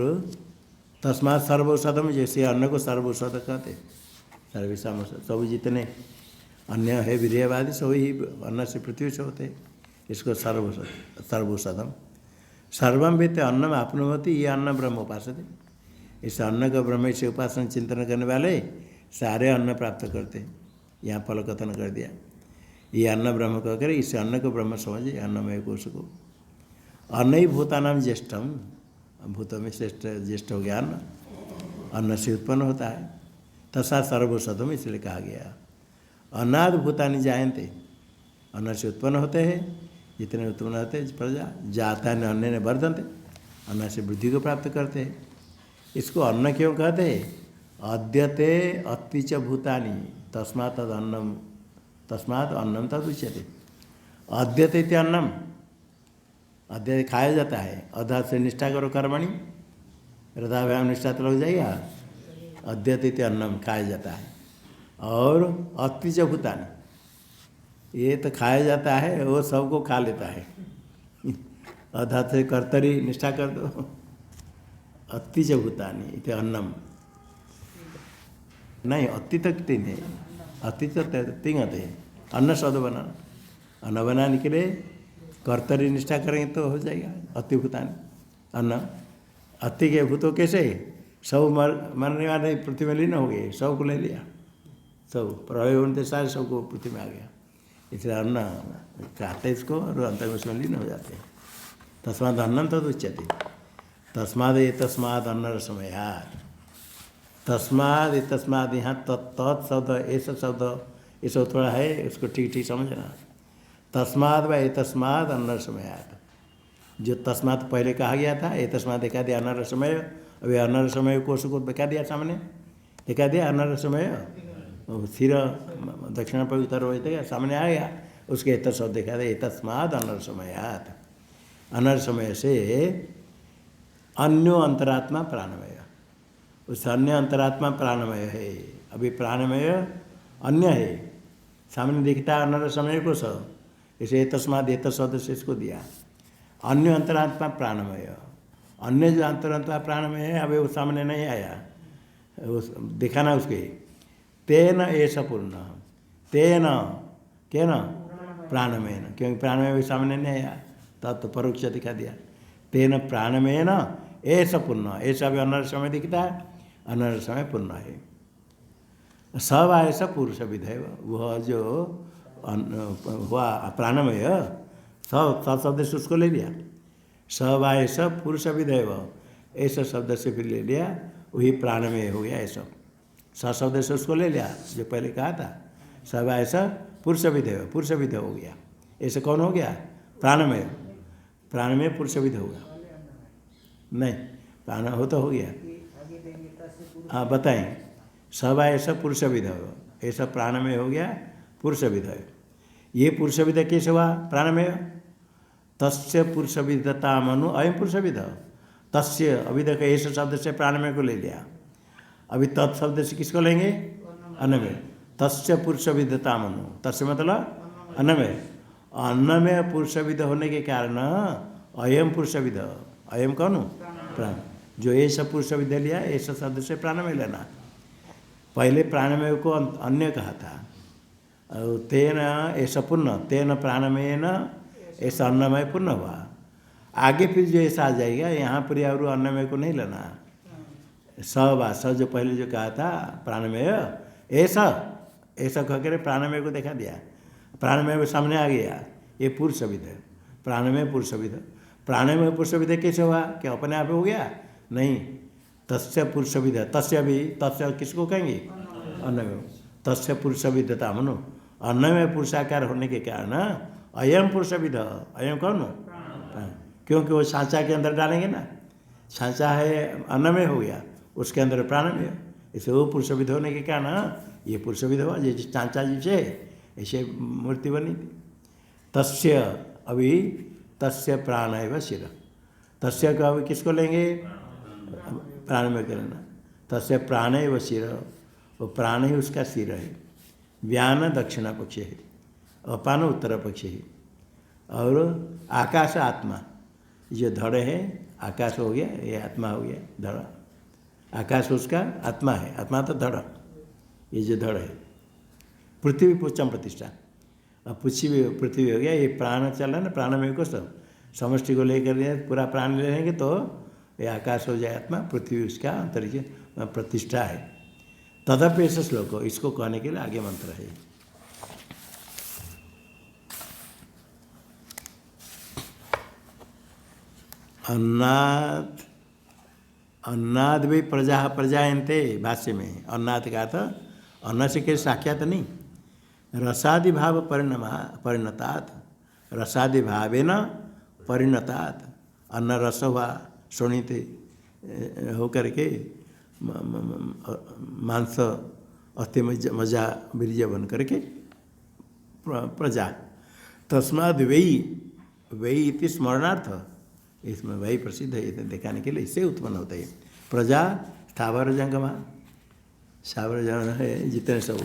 S1: तस्मात् सर्वौषधम, जैसे अन्न को सर्वौषध कहते, सर्वेशम सब जितने अन्य है वीर्यवादी सभी अन्न से पृथ्वी से होते, इसको सर्वौषधम। सर्वम वेत्ते अन्नम आप्नुवन्ति, ये अन्न ब्रह्म उपासते। इस अन्न का ब्रह्म से उपासना चिंतन करने वाले सारे अन्न प्राप्त करते। यहाँ फल कथन कर दिया, ये अन्न ब्रह्म कहकर इस अन्न को ब्रह्म समझे, अन्नमय कोश को। अन्न ही भूतानाम ज्येष्ठम, भूतों में श्रेष्ठ ज्येष्ठ हो गया अन्न, अन्न से उत्पन्न होता है। तथा सर्वौषधम इसलिए कहा गया। अन्नाद भूतानि जायन्ते, अन्न से उत्पन्न होते हैं जितने उत्पन्न होते हैं प्रजा। जाता न अन्न ने वर्धन्ते, अन्न से वृद्धि को प्राप्त करते हैं। इसको अन्न क्यों कहते हैं? अद्यते अति च भूतानि तस्मात् तद अन्नम, तस्मात् अन्नम तदुच्यते। अद्यते इति अन्नम, अद्यते खाया जाता है। अधा से निष्ठा करो कर्मणि, हृदयाभ्याम निष्ठा तो लग जाएगा। अद्यते इति अन्नम खाया जाता है। और अति च भूतानि, ये तो खाया जाता है, वो सबको खा लेता है। अधा से कर्तरी निष्ठा कर दो। अति च भूतानि इति अन्नम, नहीं अति तक तीन है, अति तो तीन आते हैं। अन्न शब्द बनाना, अन्न बनाने के लिए कर्तरी निष्ठा करेंगे तो हो जाएगा। अतिभूतानि अन्न, अति के भूतों कैसे सब मरने वाले पृथ्वी में लीन हो गए, सब को ले लिया, सब प्रलय होने सारे सबको पृथ्वी में आ गया। इसलिए अन्न खाते इसको और अंत में उसमें लीन हो जाते हैं। तस्माद अन्नम तद उच्यते, तस्माद ये तस्माद अन्न रसमयात्, तस्माद ये तस्माद यहाँ तत् शब्द ऐसा शब्द ये सब थोड़ा है, उसको ठीक ठीक समझना। तस्माद व ये तस्माद अन्न रसमयात्, जो तस्माद पहले कहा गया था, ये तस्माद देखा दिया अन्न रसमय, अभी अन्न रसमय को उसको दिखा दिया, सामने दिखा दिया अन्न रसमय, सिर दक्षिण पर उत्तर हो जाएगा, सामने आ गया, उसके एत शब्द देखा दिया, ये तस्माद अन्न रसमयात्, अन्न रसमय से अन्यो अंतरात्मा प्राणमय, उस अन्य अंतरात्मा प्राणमय है। अभी प्राणमय अन्य है, सामने दिखता है अन्न रसमय को सब, इसे तस्माद एत शब्द से इसको दिया। अन्य अंतरात्मा प्राणमय, अन्य जो अंतरात्मा प्राणमय है अभी वो सामने नहीं आया, उस दिखाना उसके। तेन ऐसा पूर्ण, तेन के न प्राणमय न, क्योंकि प्राणमय भी सामने नहीं आया, तब तो परोक्ष दिखा दिया। तेन प्राणमय न ऐसा पूर्ण, ऐसा भी अन्न समय दिखता है, अन्न समय पूर्ण है। सब ऐसा पुरुष विधेय, वह जो हुआ प्राणमय, सब शब्द से उसको ले लिया। सब ऐसा पुरुष विधेय, ऐसा शब्द से फिर ले लिया, वही प्राणमय हो गया। ऐसा स शब्द से उसको ले लिया, जो पहले कहा था सब ऐसा पुरुष विधेय, पुरुष विधेय हो गया। ऐसा कौन हो गया? प्राणमय, प्राणमय पुरुष विधेय होगा नहीं, प्राण हो तो हो गया। हाँ बताएं, सब ऐसा पुरुष विधेय, ऐसा प्राणमय हो गया पुरुष विधेय। ये पुरुष विधेय कैसे हुआ? प्राणमय, तस्य पुरुष विधता मनु अयम पुरुष विध, तस्य अविध का ऐसे शब्द से प्राणमय को ले लिया। अभी तत्शब्द से किसको लेंगे? अन्नमय, तस्य पुरुष विधता मनु, तस्य मतलब अन्नमय, अन्नमय पुरुष विध होने के कारण अयम पुरुष विध, अयम कौन? प्राण, जो ऐसा पुरुष विध लिया, ऐसा शब्द से प्राणमय लेना। पहले प्राणमय को अन्य कहा था, और तेन ऐसा पूर्ण, तेन प्राणमय न ऐसा अन्नमय पूर्ण हुआ। आगे फिर जो ऐसा आ जाएगा, यहाँ पर और अन्नमय को नहीं लेना। सब जो पहले जो कहा था प्राणमय, ऐसा ऐसा कहकर प्राणमय को देखा दिया, प्राणमय को सामने आ गया, ये पुरुष विध, प्राणमय पुरुष विध। प्राणमय पुरुष विध कैसे हुआ? क्या अपने आप हो गया? नहीं, तस्य पुरुष विध, तस्य भी, तस्य किसको कहेंगे? अन्नमय, तस्य पुरुष विधता मनो, अन्नमय पुरुषाकार होने के कारण अयम पुरुष विध, अयम कौन? क्योंकि वो सांचा के अंदर डालेंगे ना, सांचा है अन्नमय हो गया, उसके अंदर प्राणमय, इसे वो पुरुष विध होने के कारण ये पुरुष विध हुआ। जैसे सांचा जी से ऐसे मूर्ति बनी थी। तस्य, अभी तस्य प्राण है शिर, तस्य का अभी किसको लेंगे? प्राणमय करना, तस्य प्राण है व शिर, वो प्राण ही उसका सिर है। व्यान दक्षिणा पक्ष है, अपान उत्तर पक्ष है, और आकाश आत्मा, जो धड़ है आकाश हो गया, ये आत्मा हो गया धड़, आकाश उसका आत्मा है, आत्मा तो धड़, ये जो धड़ है। पृथ्वी पुच्छम प्रतिष्ठा, अब पृथ्वी हो गया, ये प्राण चल रहा है ना, प्राणमय को सब समष्टि को लेकर पूरा प्राण ले लेंगे तो ये आकाश हो जाए आत्मा, पृथ्वी उसका अंतरिक्ष प्रतिष्ठा है। तदप ऐसा श्लोक, इसको कहने के लिए आगे मंत्र है। अन्नाद, अन्नाद भी प्रजा प्रजायन्ते, भाष्य में अन्नाद का अर्थ अन्न से कैसे साक्षात नहीं, रसादि भाव परिणतात्, रसादि भावेन परिणतात्, अन्न रस हुआ शोणित होकर के मांस अस्थि मजा वीर्य बन करके प्रजा, तस्माद वही वही इति स्मरणार्थ, इसमें वही प्रसिद्ध है, इसे दिखाने के लिए इससे उत्पन्न होता है। प्रजा स्थावर जंगमा, स्थावर जंगम है जितने सब,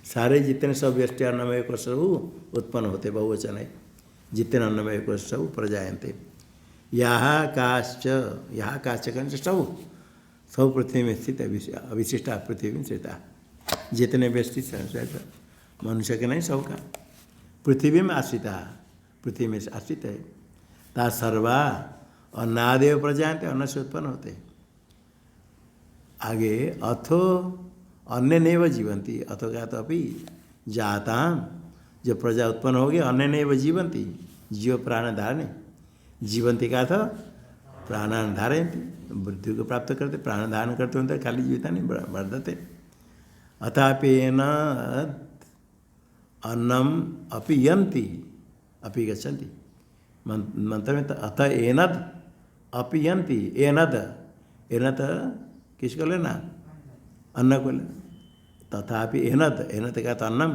S1: सारे जितने सब व्यष्टि अन्नमय को सब उत्पन्न होते, बहुवचन है, जितने अन्नमय को सब प्रजायन्ते। यहाँ काश्च, यहाँ काश्च कन सब सब पृथ्वी में स्थित है, अविशिष्टा पृथ्वी में स्थित, जितने व्यष्टि मनुष्य के नहीं सबका, पृथ्वी में आश्रिता, पृथ्वी में आश्रित है। ता सर्वा अन्नादेव प्रजाते, अन्न से उत्पन्न होते हैं। आगे अथो अन्य नैव जीवंती, अथो का तो अभी जाता, जो प्रजा उत्पन्न हो गए अन्य नैव जीवंती, जीव प्राण धारणे, जीवंती का था प्राणान धारयती, मृत्यु को प्राप्त करते, प्राण धारण करते होते, खाली जीविता नहीं वर्धते। अथापेन अन्नम अपि यन्ति अपि गच्छन्ति, मंत्र में तो अथ एनद अपि यन्ति, एनद, एनद किसको लेना, अन्न को लेना, तथापि एनद, एनद का तो अन्नम,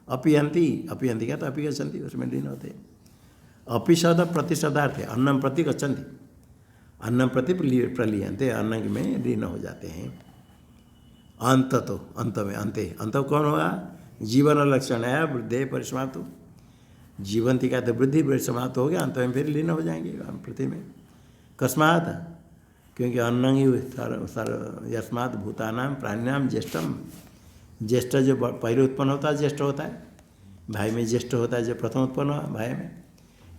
S1: अपि यन्ति, अपि यन्ति का तो अपि गच्छन्ति, उसमें लीन होते। अपि शब्द प्रतिशब्दार्थ है, अन्नम प्रति गच्छन्ति, अन्नम प्रति प्रलीयन्ते, अन्न में लीन हो जाते हैं। अंत तो अंत में, अंते अंत कौन होगा, जीवन लक्षण है वृद्धि परिसमाप्त, जीवंती का तो वृद्धि परिसमाप्त हो गया, अंत में फिर लीन हो जाएंगे पृथ्वी में। कस्मात, क्योंकि अन्न ही यस्मात् भूतानाम प्राणिनाम ज्येष्ठम, ज्येष्ठ जो पहले उत्पन्न होता है ज्येष्ठ होता है, भाई में ज्येष्ठ होता है, जो प्रथम उत्पन्न हुआ भाई में,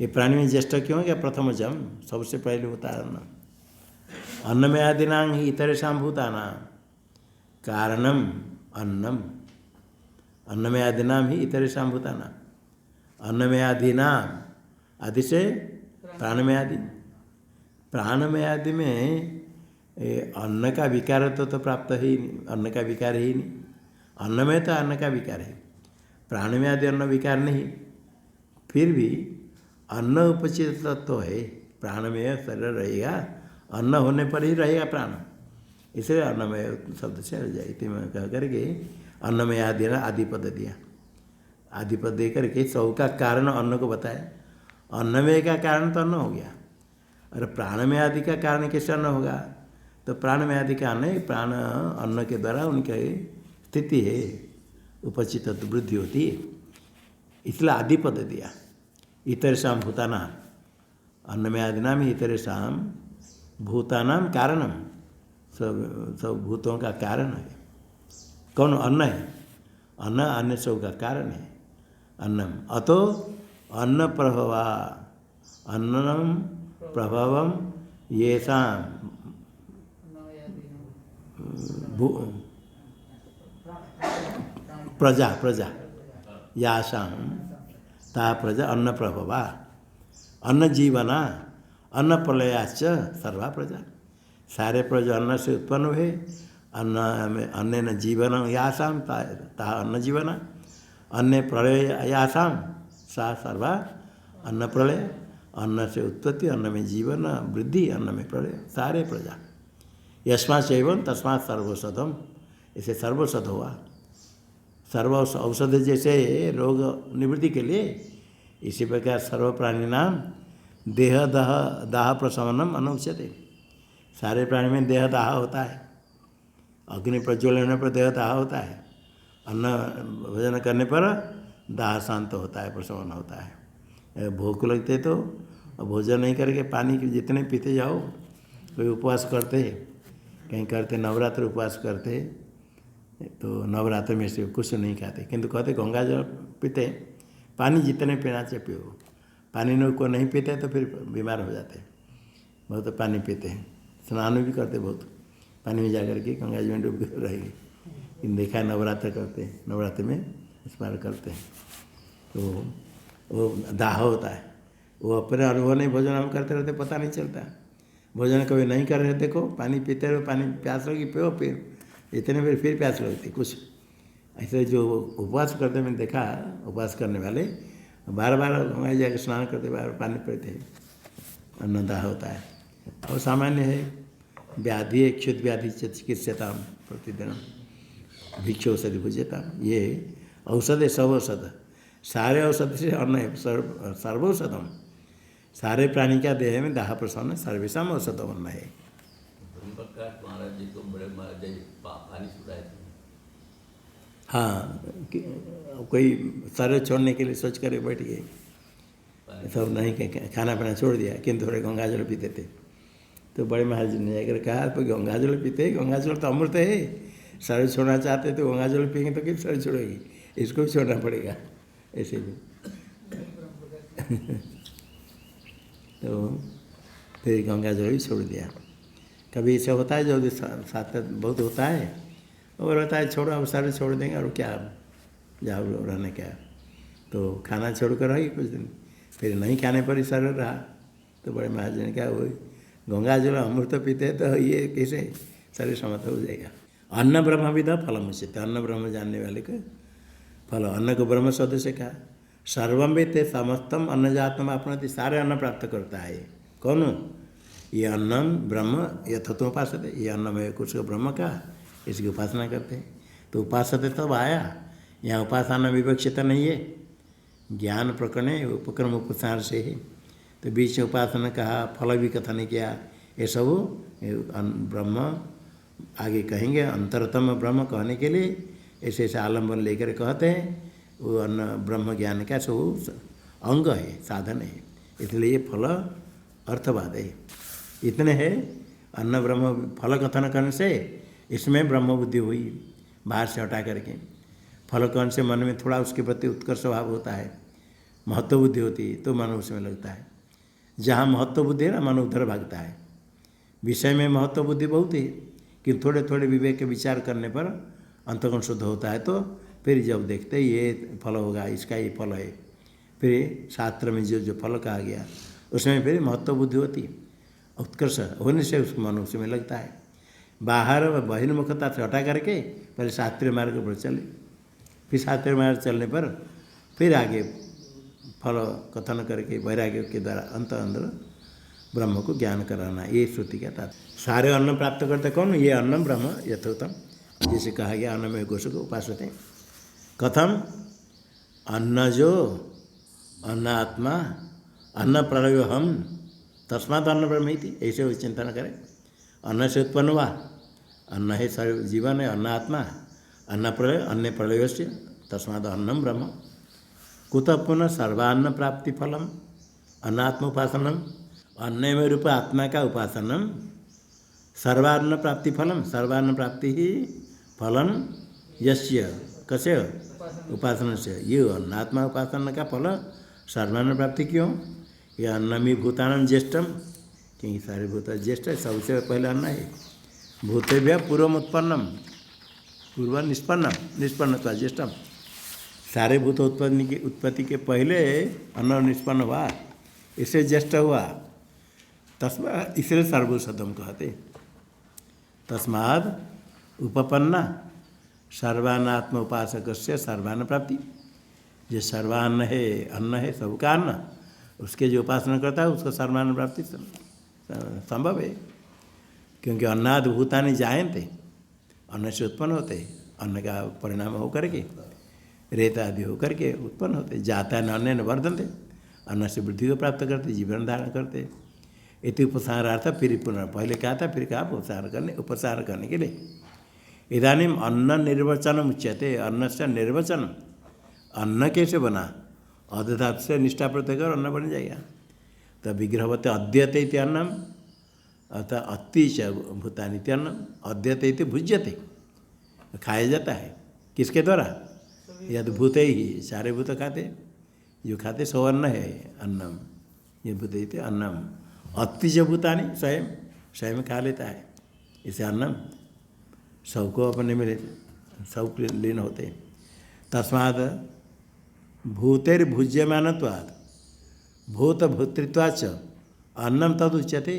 S1: ये प्राणी में ज्येष्ठ क्यों है, प्रथम जम सबसे पहले होता है अन्न। अन्न में आदिनांग ही इतरेषां भूतानां कारणम अन्नम, अन्न में आदिनाम ही इतरेषां भूतानां, अन्न में आदिनाम, आदि से प्राण में आदि, प्राण में आदि में अन्न का विकार तो प्राप्त ही नहीं, अन्न का विकार ही नहीं, अन्न में तो अन्न का विकार है, प्राण में आदि अन्न विकार नहीं, फिर भी अन्न उपचित तत्व है, प्राण में शरीर रहेगा, अन्न होने पर ही रहेगा प्राण, इसलिए अन्नमय शब्द से रह जाए, इतने में कह करके अन्नमय आदि ना आदिपद दिया, आदिपद दे करके सौ का कारण अन्न को बताया। अन्नमय का कारण तो अन्न हो गया, और प्राण में आदि का कारण कैसे अन्न होगा, तो प्राण में आदि का अन्न, प्राण अन्न के द्वारा उनकी स्थिति है, उपचित वृद्धि होती है, इसलिए आदिपद दिया। इतरेषां भूतानां, अन्न में आदि नाम इतरेषां भूतानां कारणम, सब भूतों का कारण है। कौन, अन्न है, अन्न अन्य सब का कारण है, अन्नम अतो अन्न प्रभवा, अन्नम प्रभवम येषां प्रजा, प्रजा यासां ता प्रजा अन्न प्रभवा, अन्न जीवना अन्न प्रलयाश्च सर्वा प्रजा, सारे प्रजा अन्न से उत्पन्न हुए, अन्न न जीवन यासां ता अन्न जीवन, अन्न प्रलय यासां सा सर्वा अन्न प्रलय, अन्न से उत्पत्ति, अन्न में जीवन वृद्धि, अन्न में प्रलय, सारे प्रजा। यस्मात् एवं तस्मात् सर्वौषधम, इसे सर्वौषध हुआ, सर्व औषध जैसे रोग निवृत्ति के लिए, इसी प्रकार सर्व प्राणी नाम देह दाह प्रशमनम अनुच्यते, सारे प्राणी में देह दाह होता है, अग्नि प्रज्वलन होने पर देह दाह होता है, अन्न भोजन करने पर दाह शांत होता है, प्रशमन होता है। भूख लगते तो भोजन नहीं करके पानी जितने पीते जाओ, कोई उपवास करते, कहीं करते नवरात्र उपवास करते, तो नवरात्र में से कुछ नहीं खाते, किंतु कहते गंगा जल पीते, पानी जितने पीना चाहिए पियो, पानी को नहीं पीते तो फिर बीमार हो जाते, बहुत पानी पीते हैं, स्नान भी करते बहुत, पानी में जाकर के गंगा जी में डूब के रहेगी, इन देखा नवरात्र करते हैं, नवरात्र में स्मरण करते हैं, तो वो दाह होता है, वो अपने अनुभव नहीं, भोजन हम करते रहते पता नहीं चलता, भोजन कभी नहीं कर रहे देखो, पानी पीते रहो, पानी प्यास लगी पियो, इतने फिर प्यास लगती कुछ, ऐसे जो उपवास करते मैंने देखा, उपवास करने वाले बार बार वहाँ जाकर स्नान करते, बार पानी पीते हैं, अन्नदाह होता है। और सामान्य है, व्याधि क्षुद्र व्याधि चिकित्सता प्रतिदिन भिक्षु औषधि भुज्यता, ये औषध है, सब औषध, सारे औषध से अन्न है, सर्वौषधम, सारे प्राणी का देह में दाह प्रसन्न सर्वेशम औषधम अन्न है।
S3: महाराज जी को बड़े महाराज जी पानी सुनाए थे,
S1: हाँ, कोई शरीर छोड़ने के लिए सोच कर बैठ गए, सब नहीं खाना पीना छोड़ दिया, किंतु थोड़े गंगा जल पीते थे, तो बड़े महाराज जी ने जाकर कहा तो गंगा जल पीते, गंगा जल तो अमृत है, शरीर छोड़ना चाहते तो गंगा जल पिएंगे तो किस शरीर छोड़ेगी, इसको भी छोड़ना पड़ेगा, ऐसे भी तो फिर गंगा जल भी छोड़ दिया। कभी ऐसा होता है जो साथ बहुत होता है और होता है छोड़ो हम सारे छोड़ देंगे और क्या जाओ रहने क्या। तो खाना छोड़ कर रही कुछ दिन, फिर नहीं खाने पर ही शरीर रहा। तो बड़े महाराज ने कहा वही गंगा जल अमृत पीते तो ये कैसे शरीर समर्थ हो जाएगा। अन्न ब्रह्म विदा फलम उचित, अन्न ब्रह्म जानने वाले को फल। अन्न को ब्रह्म शब्द से कहा। सर्वम वेत्ते समस्तम अन्नजातम अपनाति, सारे अन्न प्राप्त करता है। कौन? ये अन्नम ब्रह्म यथोत्तम उपासते, ये अन्नमय कुछ को ब्रह्म का, इसकी उपासना करते हैं। तो उपासते तब आया, यहाँ उपासना विवक्षित नहीं है, ज्ञान प्रकरण है, उपक्रम उपसार से है। तो बीच में उपासना कहा, फल भी कथन किया। ये सब ब्रह्म आगे कहेंगे, अंतरतम ब्रह्म कहने के लिए ऐसे ऐसे आलम्बन लेकर कहते हैं। वो अन्न ब्रह्म ज्ञान का सब अंग है, साधन है, इसलिए ये फल अर्थवाद है। इतने है अन्न ब्रह्म फल कथन करने से इसमें ब्रह्म बुद्धि हुई, बाहर से हटा करके। फल कौन से मन में थोड़ा उसके प्रति उत्कर्ष भाव होता है, महत्व बुद्धि होती है, तो मन उसमें लगता है। जहाँ महत्व बुद्धि है ना, मन उधर भागता है। विषय में महत्व बुद्धि बहुत है, कि थोड़े थोड़े विवेक के विचार करने पर अंतःकरण शुद्ध होता है। तो फिर जब देखते ये फल होगा, इसका ये फल है, फिर शास्त्र में जो फल कहा गया उसमें फिर महत्व बुद्धि होती है। उत्कर्ष होने से उस मन उसमें लगता है। बाहर बहिर्मुखता से हटा करके पहले शास्त्रीय मार्ग पर चले, फिर शास्त्रीय मार्ग चलने पर फिर आगे फल कथन करके वैराग्य के द्वारा अंदर ब्रह्म को ज्ञान कराना, ये श्रुति का तात्पर्य। सारे अन्न प्राप्त करते कौन? ये अन्न ब्रह्म यथोत्तम, जैसे कहा गया अन्न में कोश को उपासते। कथम? अन्न जो अन्न आत्मा, अन्न प्रलय हम, तस्मात् अन्न ब्रह्म ही थी, ऐसे वो चिंतन करें। अन्न से उत्पन्न हुआ, अन्न है सर्व जीवन है, अन्न आत्मा, अन्न प्रलय, अन्न प्रलय से तस्मात् अन्नम ब्रह्म। कुतः पुनः सर्वान्न प्राप्ति फलम अन्नात्म उपासनम, अन्न में रूप आत्मा का उपासनम सर्वान्न प्राप्ति फलम, सर्वान्न प्राप्ति ही फलम यस्य, कस्य? उपासना से। ये अन्नात्मा उपासना का फल सर्वान्न प्राप्ति क्यों? ये अन्नमी भूतान ज्येष्ठम, क्योंकि सारे भूत ज्येष्ठ है, सबसे पहले अन्न है। भूतेभ्य पूर्वम उत्पन्नम, पूर्व निष्पन्नत्वा ज्येष्ठम, सारे भूत उत्पत्ति के पहले अन्न निष्पन्न हुआ, इससे ज्येष्ठ हुआ। तस्मात्, इसलिए सर्वोषधम कहते। तस्मात् उपपन्ना सर्वान्नात्म उपासक से सर्वान्न प्राप्ति। जो सर्वान्न है, अन्न है सबका अन्न, उसके जो उपासना करता है उसको सर्वान्न प्राप्ति संभव है। क्योंकि अन्नाद भूतानि जायन्ते, अन्न से उत्पन्न होते, अन्न का परिणाम होकर के रेत आदि होकर के उत्पन्न होते। जाता न अन्न न वर्धनते, अन्न से वृद्धि को प्राप्त करते, जीवन धारण करते। इति उपसारार्थ, फिर पुनः पहले कहा था, फिर कहा उपसार करने के लिए। इदानीम अन्न निर्वचनम उच्यते, अन्न से निर्वचन, अन्न कैसे बना? अधातु से निष्ठा प्रत्यय कर अन्न बन जाएगा। तब विग्रहवते अद्यते इति अन्नम, अतः अति च भूतानि इति अन्नम, अद्यते इति भुज्यते, खाया जाता है। किसके द्वारा? यद भूते ही, सारे भूत खाते, जो खाते सो अन्न है, अन्नम, ये भूते इति अन्नम। अति च भूतानि, स्वयं स्वयं खा लेता है, इसे अन्नम सबको अपने में सब लीन होते। तस्मात् भूतेर्भुज्यमानत्वात् भूत भूतृत्वाच्च अन्नम तद उच्यते।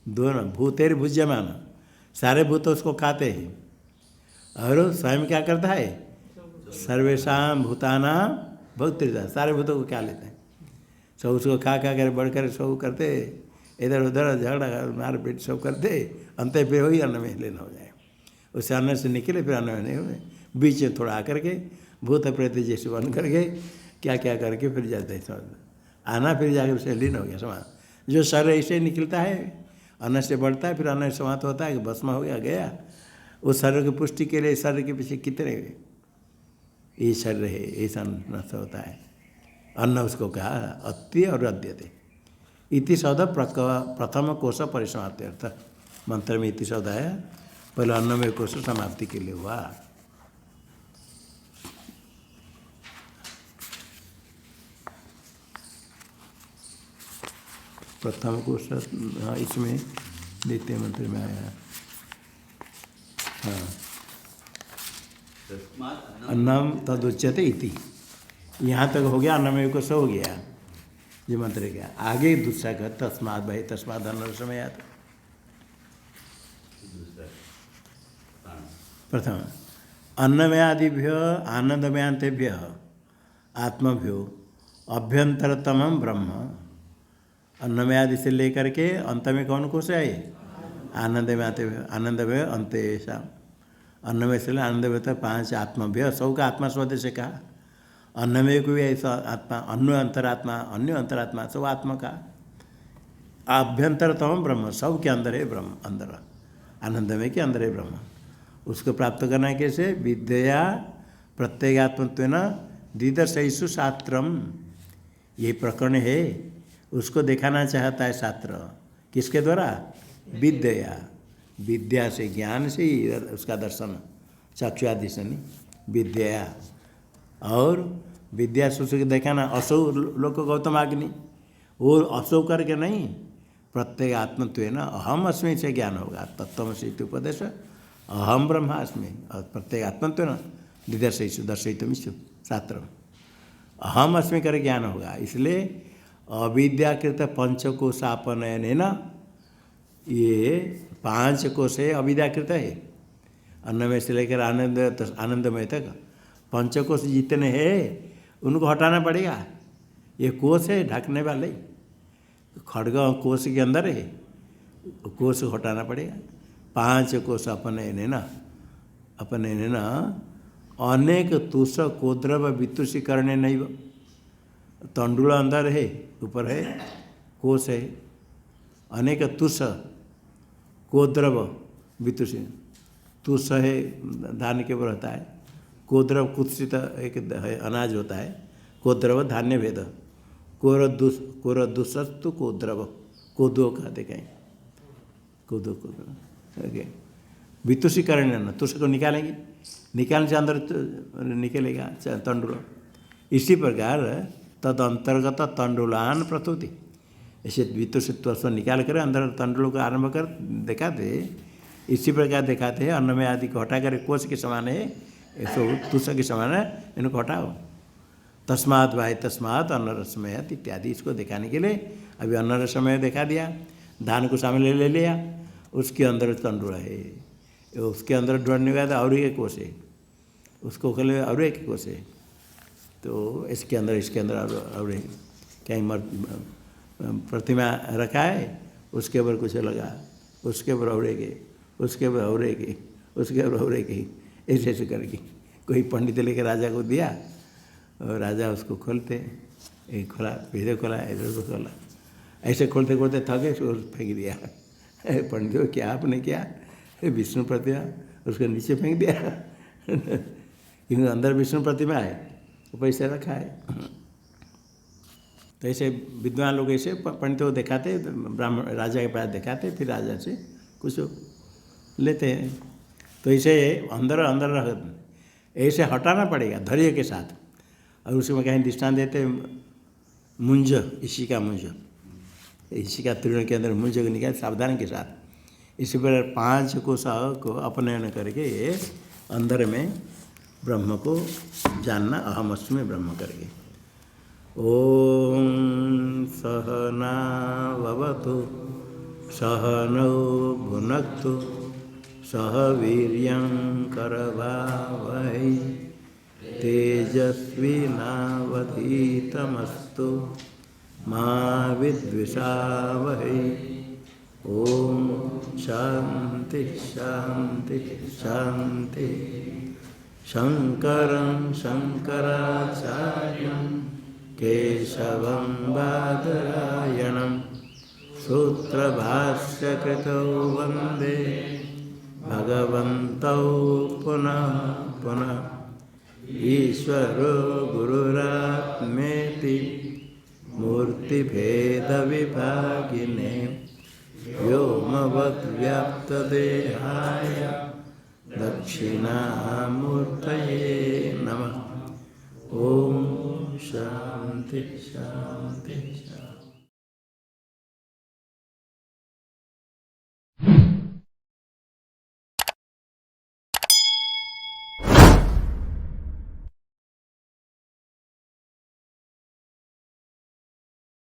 S1: दोनों भूतेर्भुज्यमान, सारे भूत उसको खाते हैं, और स्वयं क्या करता है? सर्वेषां भूतानां भूतृत्वा, सारे भूतों को क्या लेते हैं, सब उसको खा कर बढ़कर सब करते, इधर उधर झगड़ा मार पीट सब करते, अंत पे वही अन्न में लेना हो जाए। उससे अन्न से निकले फिर अन्न में नहीं हुए, बीच में थोड़ा आकर के भूत प्रेत जैसे बन करके क्या क्या करके फिर जाते हैं समझ आना, फिर जाकर उसे लीन हो गया समाज। जो शरीर ऐसे निकलता है, अन्न से बढ़ता है, फिर अन्न समाप्त होता है, भस्म हो गया गया। उस शरीर की पुष्टि के लिए शरीर के पीछे कितने ये शरीर है, ऐसा नष्ट होता है। अन्न उसको कहा अति और अद्यते। इति शब्द प्रथम कोश परिसमाप्ति अर्थ, मंत्र में इति शब्द आया, पहले अन्न में कोश समाप्ति के लिए हुआ। प्रथम को हाँ इसमें द्वितीय मंत्र में आया। हाँ, अन्नम तदुच्यते इति, यहाँ तक हो गया। अन्नमय को हो गया ये मंत्र क्या। आगे दूसरा का तस्मात् भाई तस्मात् अन्न समय आता। प्रथम अन्नमयादिभ्य आनंदमयांतेभ्य आत्मभ्यो अभ्यंतरतम ब्रह्म। अन्नमयादि से लेकर के अंत में कौन कोश है? आनंदमयातेभ्य, आनंदमय अंतेषाम। अन्नमय से आनंदमय तक 5 आत्मभ्य, सब का आत्मा स्वदेश से कहा। अन्नमय को भी ऐसा आत्मा, अन्य अंतरात्मा, अन्य अंतरात्मा, सब आत्मा का आभ्यंतरतम ब्रह्म, सब के अंदर है ब्रह्म, अंदर आनंदमय के अंदर है ब्रह्म। उसको प्राप्त करना है कैसे? विद्या प्रत्येगात्मत्वेन दिदर्शयिषु शास्त्रम, ये प्रकरण है, उसको दिखाना चाहता है शास्त्र। किसके द्वारा? विद्या, विद्या से, ज्ञान से ही उसका दर्शन, चक्षुआदि से नहीं, विद्या। और विद्या से दिखाना असौ लोक गौतम अग्नि, वो असौ करके नहीं, प्रत्येक आत्मत्वेन अहम अस्मि से ज्ञान होगा। तत्त्वमसि इति उपदेश, अहम ब्रह्मास्मि, और प्रत्येक आत्मत्वेन दिदर्शयिषु दर्शयितुमिच्छु शास्त्र, अहम अस्मि कर ज्ञान होगा। इसलिए अविद्याकृत पंचकोशापनयन, ये 5 कोश है अविद्याकृत है। अन्नमय से लेकर आनंदमय तक पंचकोश जितने हैं उनको हटाना पड़ेगा। ये कोश है ढकने वाले, खड्ग कोश के अंदर है, कोश हटाना पड़ेगा। 5 कोश अपने न अनेक तुष कोद्रव वितुषीकरण नहीं। तंडुल अंदर है, ऊपर है कोश है, अनेक तुष कोद्रव वितुषी, तुष है धान के ऊपर रहता है, कोद्रव कुत्सित एक अनाज होता है, कोद्रव धान्य भेद, कोरदुसस्तु कोद्रव, कोदो कहते कहीं, कोदो ओके। वितुषीकरण न, तुष को निकालेंगे, निकालने से अंदर निकलेगा तंडुल। इसी प्रकार तद अंतर्गत तंडुलान प्रस्तुति, ऐसे वितुषित्व से निकाल कर अंदर तंडुलों को आरंभ कर दिखाते। इसी प्रकार दिखाते हैं अन्नमय आदि को हटा कर कोश के समान है, ऐसा तुष के समान है, इनको हटाओ। तस्मात् वाय तस्मात् अन्नरसमय इत्यादि, इसको दिखाने के लिए अभी अन्नरसमय दिखा दिया, धान को सामने ले लिया, उसके अंदर तंडुल है, उसके अंदर ढूंढने के बाद और एक कोश है, उसको खोले और एक कोश है, तो इसके अंदर और कहीं प्रतिमा रखा है, उसके ऊपर कुछ लगा, उसके ऊपर और एक, उसके ऊपर और एक, उसके ऊपर और एक, ऐसे ऐसे करके कोई पंडित लेकर राजा को दिया, और राजा उसको खोलते, एक खोला, फिर खोला, ऐसे खोला, ऐसे खोलते खोलते थके, उसको फेंक दिया। पंडित को क्या आपने किया? विष्णु प्रतिमा, उसको नीचे फेंक दिया, क्योंकि अंदर विष्णु प्रतिमा है, ऊपर ऐसे रखा है। तो ऐसे विद्वान लोग ऐसे पंडितों को दिखाते, ब्राह्मण राजा के पास दिखाते, फिर राजा से कुछ लेते हैं। तो इसे अंदर अंदर रख, ऐसे हटाना पड़ेगा धैर्य के साथ। और उसमें कहीं दृष्टांत देते, मुंज, इसी का मुंज, इसी का तीर्ण के अंदर मुंज को निकाल सावधान के साथ। इसी पर 5 कोश को अपनयन करके अंदर में ब्रह्म को जानना, अहम अस्मि ब्रह्म करके। ओम सहना भवतु सहनौ भुनक्तु सह वीर्यं करवावहै तेजस्विनावधीतमस्तु मा विद्विषावहै। ओम शांति शांति शांति। शंकरं शंकराचार्यं केशवं बादरायणं सूत्रभाष्यकृतौ वन्दे भगवन्तौ पुनः पुनः। ईश्वरो गुरुरात्मेति मूर्तिभेदविभागिने व्योमवद्व्याप्तदेहाय दक्षिणामूर्तये नमः। ओम शांति शांति शांति।